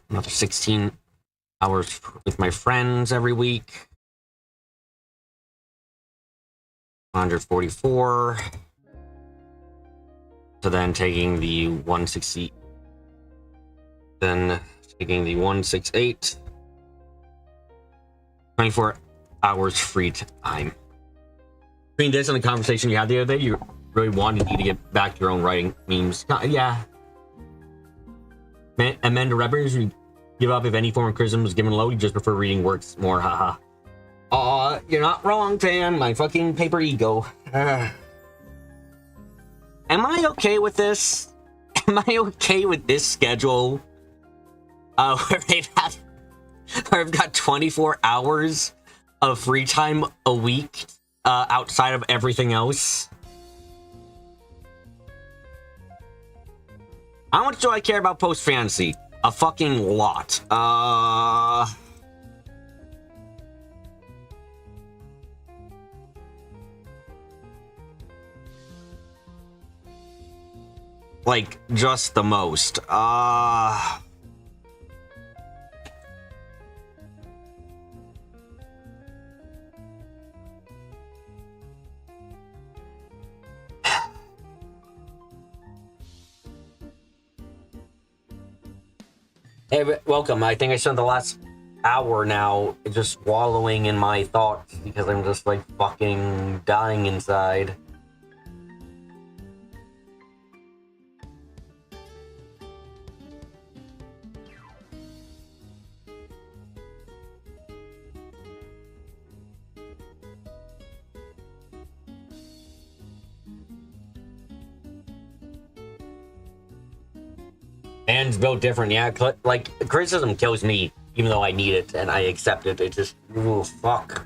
Another 16 hours with my friends every week. 144. So then taking the 160, then taking the 168, 24 hours free time. Between this and the conversation you had the other day, you really wanted to get back to your own writing memes. Yeah. Amanda Rebbers, you give up if any form of criticism is given low, you just prefer reading works more, haha. You're not wrong, fan. My fucking paper ego. Am I okay with this? Am I okay with this schedule? Where I've got 24 hours of free time a week, outside of everything else. How much do I care about post fantasy? A fucking lot. Like, just the most. Hey, welcome. I think I spent the last hour now just wallowing in my thoughts because I'm just like fucking dying inside. Man's built different, yeah. Like, criticism kills me, even though I need it and I accept it. It just, ooh, fuck.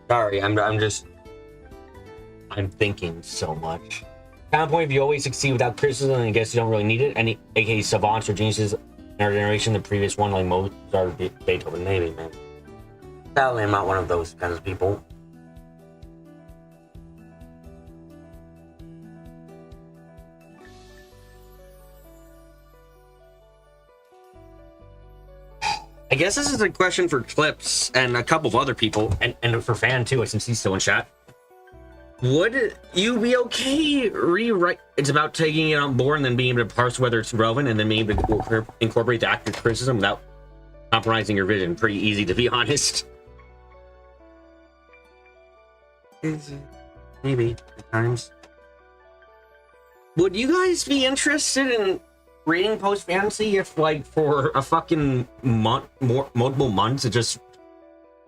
Sorry, I'm thinking so much. Counterpoint, if you always succeed without criticism, then I guess you don't really need it. Any, aka savants or geniuses in our generation, the previous one, like Mozart, Beethoven, maybe, man. Sadly, I'm not one of those kinds of people. I guess this is a question for Clips and a couple of other people, and for Fan too, since he's still in chat. Would you be okay rewrite? It's about taking it on board and then being able to parse whether it's relevant and then being able to incorporate the active criticism without compromising your vision. Pretty easy, to be honest. Maybe at times. Would you guys be interested in reading post fantasy if, like, for a fucking multiple months, it just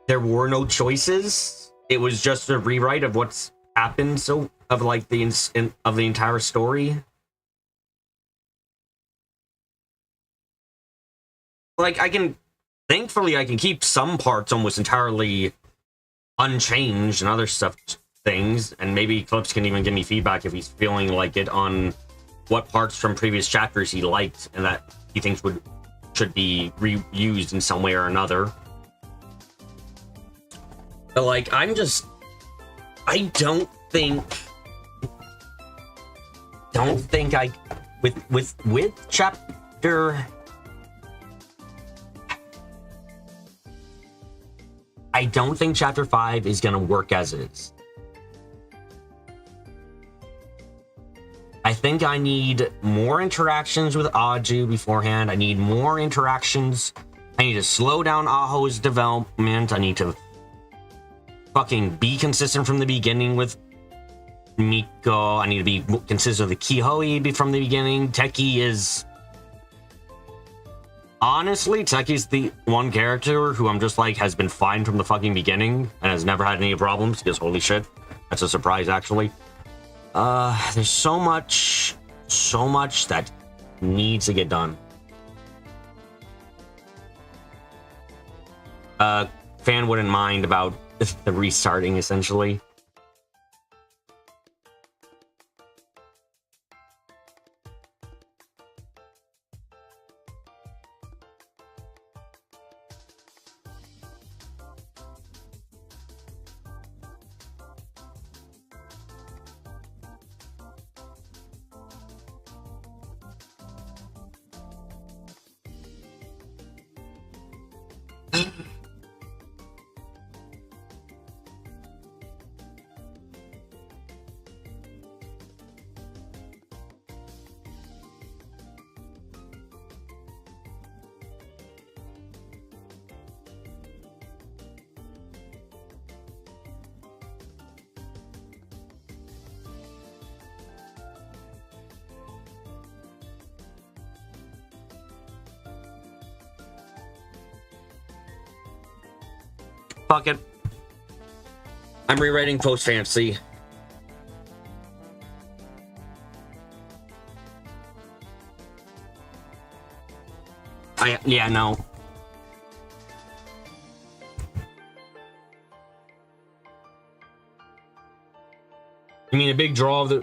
there were no choices? It was just a rewrite of what's happened, so of like the of the entire story. Like, thankfully I can keep some parts almost entirely unchanged and other things, and maybe Clips can even give me feedback if he's feeling like it on what parts from previous chapters he liked and that he thinks should be reused in some way or another. But like, I don't think I with chapter, I don't think chapter 5 is gonna work as is. I think I need more interactions with Aju beforehand. I need more interactions. I need to slow down Aho's development. I need to fucking be consistent from the beginning with Miko. I need to be consistent with the Kihoi from the beginning. Teki is Honestly, Teki's the one character who I'm just like has been fine from the fucking beginning and has never had any problems, because holy shit, that's a surprise actually. There's so much that needs to get done. Fan wouldn't mind about the restarting essentially. Fuck it. I'm rewriting Post Fantasy. Yeah, no. I mean, a big draw of the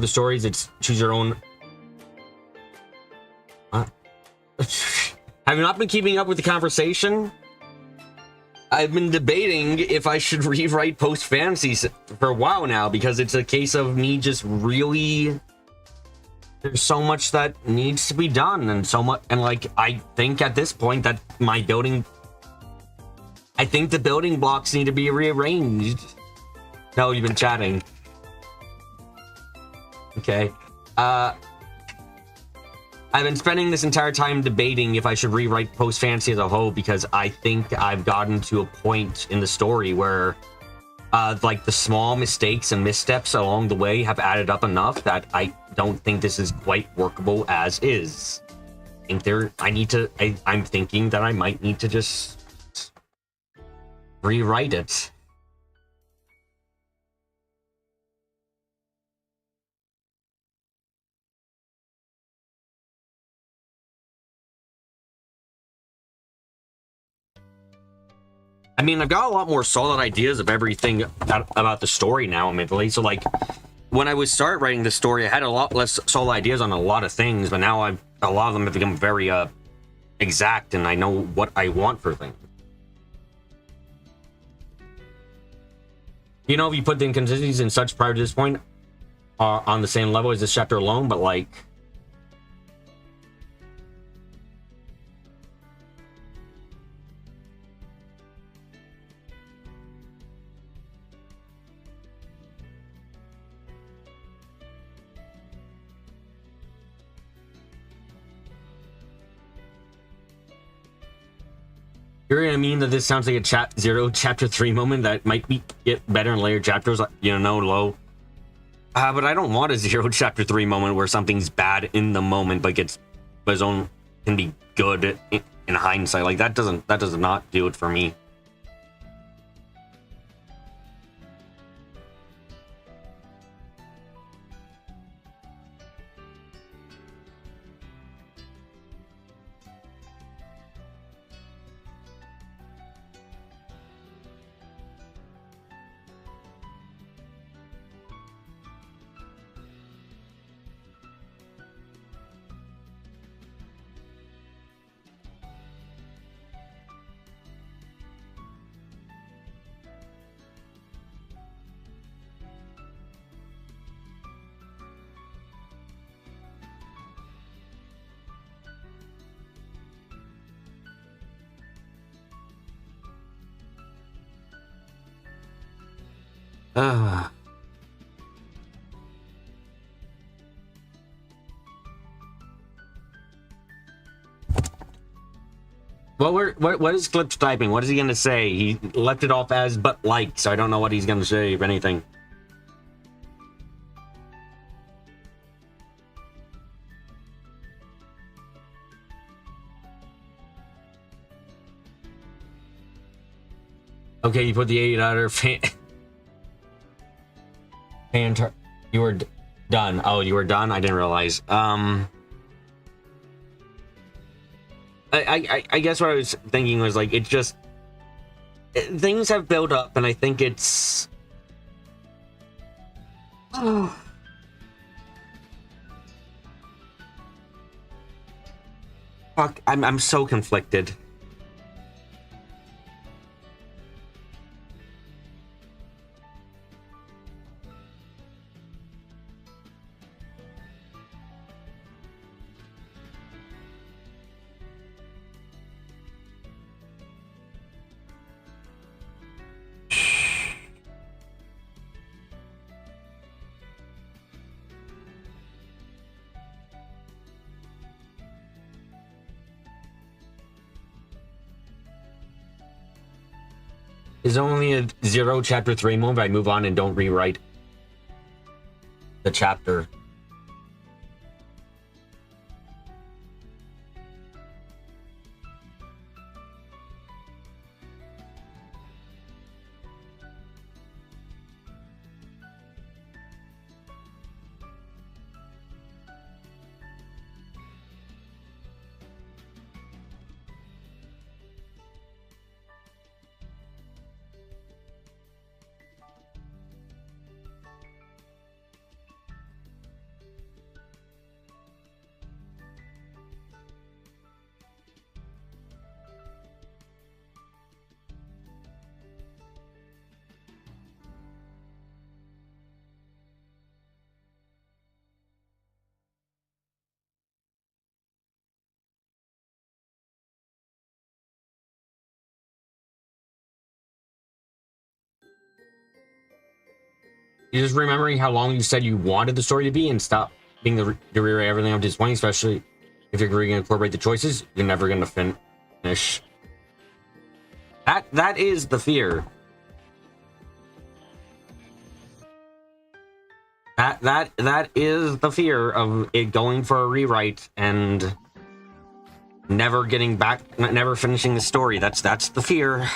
stories. It's choose your own. Have you not been keeping up with the conversation? I've been debating if I should rewrite Post Fantasy for a while now, because it's a case of me just really. There's so much that needs to be done, and so much, and like I think at this point that my building. I think the building blocks need to be rearranged. No, you've been chatting. Okay. I've been spending this entire time debating if I should rewrite Post Fantasy as a whole, because I think I've gotten to a point in the story where like the small mistakes and missteps along the way have added up enough that I don't think this is quite workable as is. I'm thinking that I might need to just rewrite it. I mean, I've got a lot more solid ideas of everything about the story now, admittedly. So, like, when I would start writing the story, I had a lot less solid ideas on a lot of things, but now a lot of them have become very exact, and I know what I want for things. You know, if you put the inconsistencies and such prior to this point on the same level as this chapter alone, but like. You're gonna mean that this sounds like a chapter 3 moment that might get better in later chapters, you know, low. But I don't want a 0 chapter 3 moment where something's bad in the moment, but can be good in hindsight. Like that does not do it for me. What is Clip's typing? What is he gonna say? He left it off as but like, so I don't know what he's gonna say, if anything. Okay, you put the 8 fan. You were done. Oh, you were done. I didn't realize. I guess what I was thinking was like it's just things have built up, and I think it's. Oh. Fuck! I'm so conflicted. Is only a 0 chapter 3 move. I move on and don't rewrite the chapter. You're just remembering how long you said you wanted the story to be and stop being the rewrite everything up to 20, especially if you're going to incorporate the choices, you're never going to finish. That is the fear. That is the fear of it going for a rewrite and never getting back, never finishing the story. That's the fear.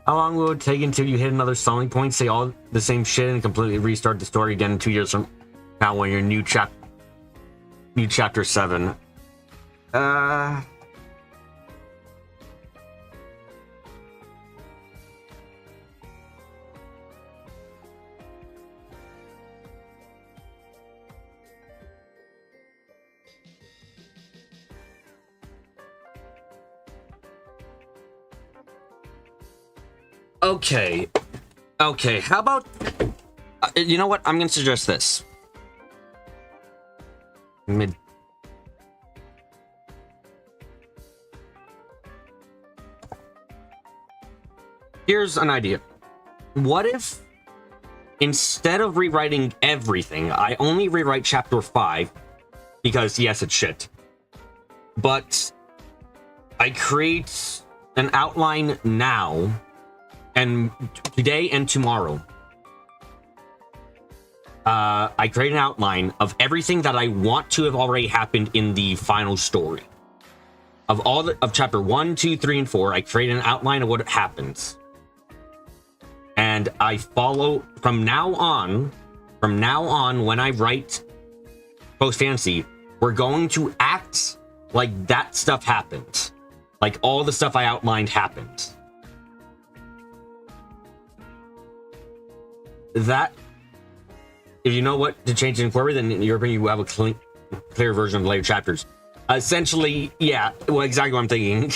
How long will it take until you hit another selling point, say all the same shit, and completely restart the story again 2 years from now when you're new chapter 7? Okay. Okay, how about... you know what? I'm going to suggest this. Here's an idea. What if, instead of rewriting everything, I only rewrite chapter 5, because, yes, it's shit. But I create an outline now, and today and tomorrow. I create an outline of everything that I want to have already happened in the final story. Of chapter 1, 2, 3, and 4, I create an outline of what happens. And I follow from now on, when I write Post Fantasy, we're going to act like that stuff happened. Like all the stuff I outlined happened. That, if you know what to change and incorporate, then in your opinion, you have a clear version of later chapters. Essentially, yeah, well, exactly what I'm thinking.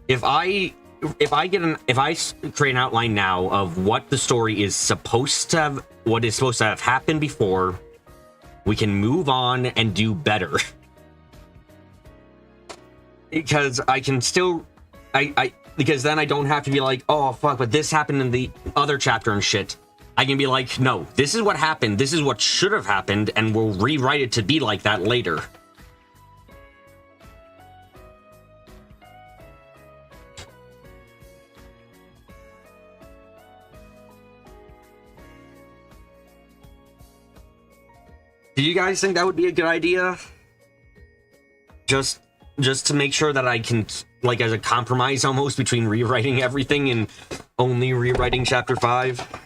If I create an outline now of what the story is supposed to have, what is supposed to have happened before, we can move on and do better. Because I can still, because then I don't have to be like, oh fuck, but this happened in the other chapter and shit. I can be like, no, this is what happened, this is what should have happened, and we'll rewrite it to be like that later. Do you guys think that would be a good idea? Just to make sure that I can, like, as a compromise almost between rewriting everything and only rewriting chapter 5?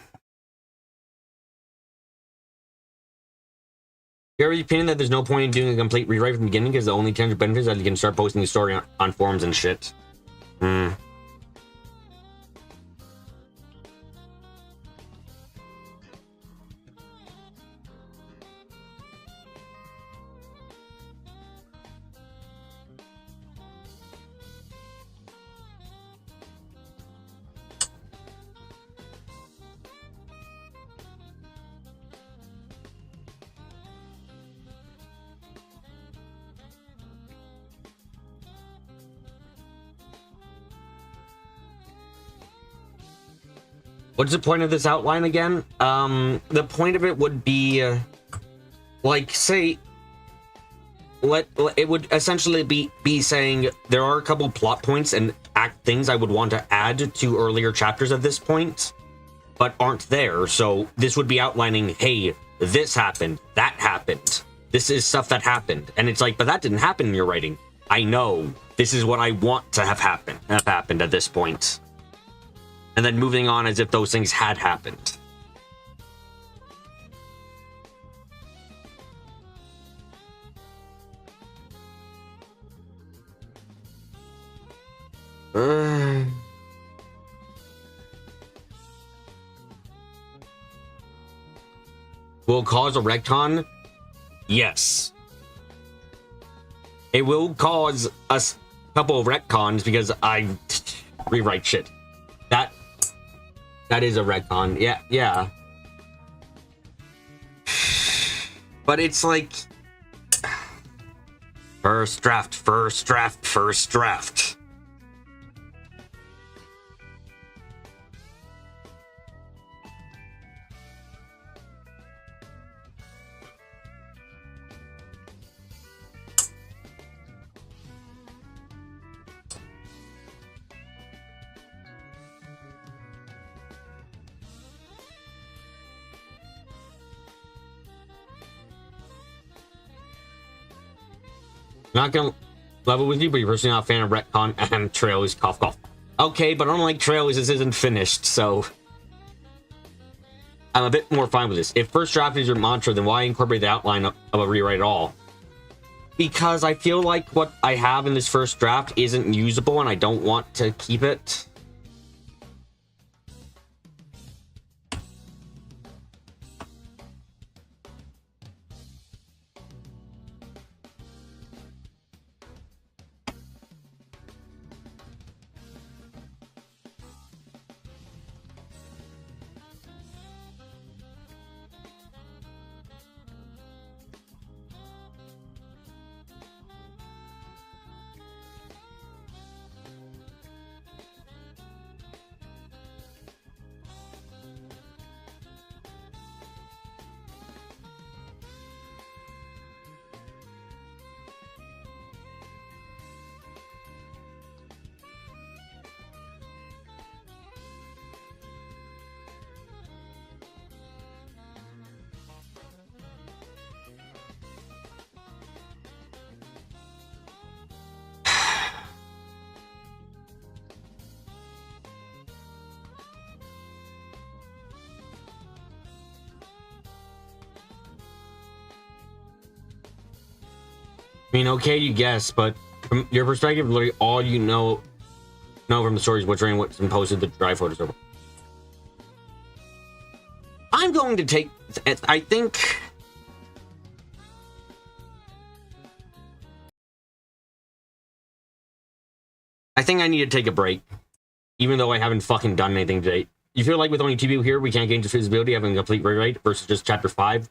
You're of the opinion that there's no point in doing a complete rewrite from the beginning because the only tangible benefit is that you can start posting the story on forums and shit. What's the point of this outline again? The point of it would be, like, say, it would essentially be saying there are a couple plot points and things I would want to add to earlier chapters at this point, but aren't there. So this would be outlining, hey, this happened, that happened. This is stuff that happened, and it's like, but that didn't happen in your writing. I know. This is what I want to have happened at this point. And then moving on as if those things had happened. Will cause a retcon? Yes. It will cause a couple of retcons because I rewrite shit. That is a retcon. Yeah. But it's like... First draft. Not gonna level with you, but you're personally not a fan of retcon and trailers, cough. Okay, but unlike trailers, this isn't finished, so I'm a bit more fine with this. If first draft is your mantra, then why incorporate the outline of a rewrite at all? Because I feel like what I have in this first draft isn't usable, and I don't want to keep it. I mean, okay, you guess, but from your perspective, literally all you know from the story is what's been posted, the drive photos over. I'm going to take, I think I need to take a break. even though I haven't fucking done anything today. You feel like with only 2 people here, we can't gain just feasibility having a complete rewrite versus just chapter 5?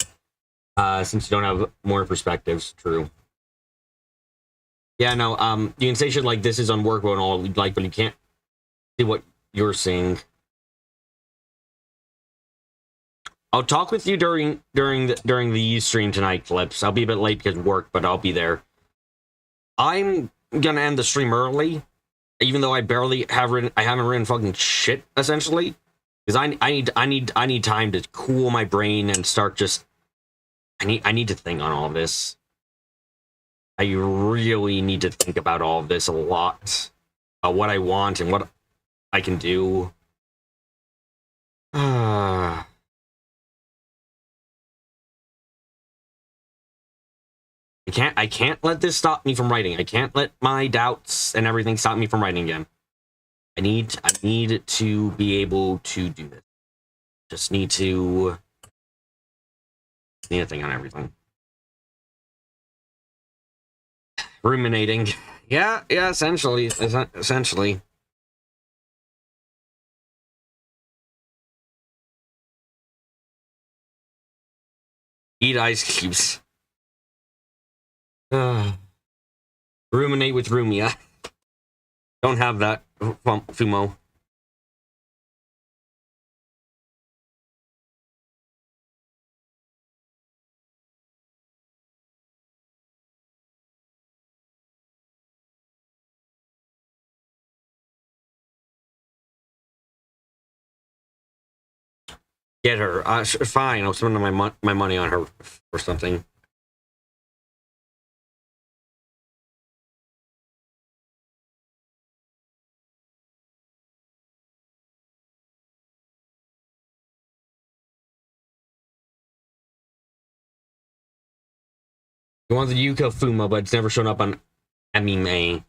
Since you don't have more perspectives, true. Yeah, no, you can say shit like this is unworkable and all, like, but you can't see what you're seeing. I'll talk with you during the stream tonight, Clips. I'll be a bit late because of work, but I'll be there. I'm gonna end the stream early, even though I haven't written fucking shit, essentially. Because I need time to cool my brain and start just I need to think on all this. I really need to think about all of this a lot. What I want and what I can do. I can't let this stop me from writing. I can't let my doubts and everything stop me from writing again. I need to be able to do this. Just need to think on everything. Ruminating. Yeah, essentially. Eat ice cubes. Ruminate with Rumia. Don't have that, Fumo. Get her. Fine, I'll spend my money on her or something. You want the Yuko Fuma, but it's never shown up on Emmy.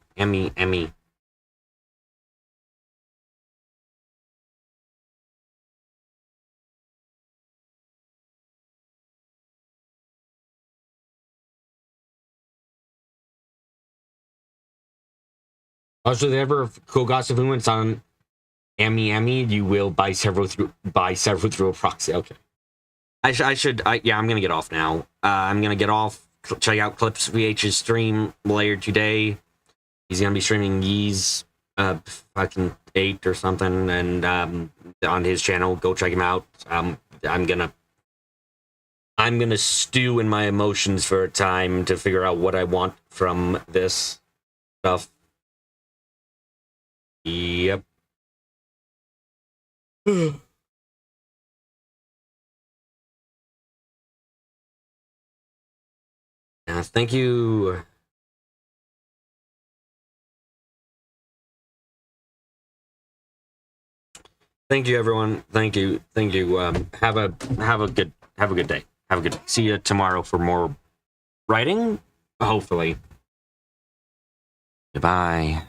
Also, if they ever Kogasa Fuma, it's on Emmy. You will buy several through a proxy. Okay. Yeah, I'm gonna get off now. I'm gonna get off. Check out Clips VH's stream later today. He's gonna be streaming Yee's fucking 8 or something, and on his channel, go check him out. I'm gonna stew in my emotions for a time to figure out what I want from this stuff. Yep. Thank you. Thank you, everyone. Thank you. Have a good day. See you tomorrow for more writing. Hopefully. Goodbye.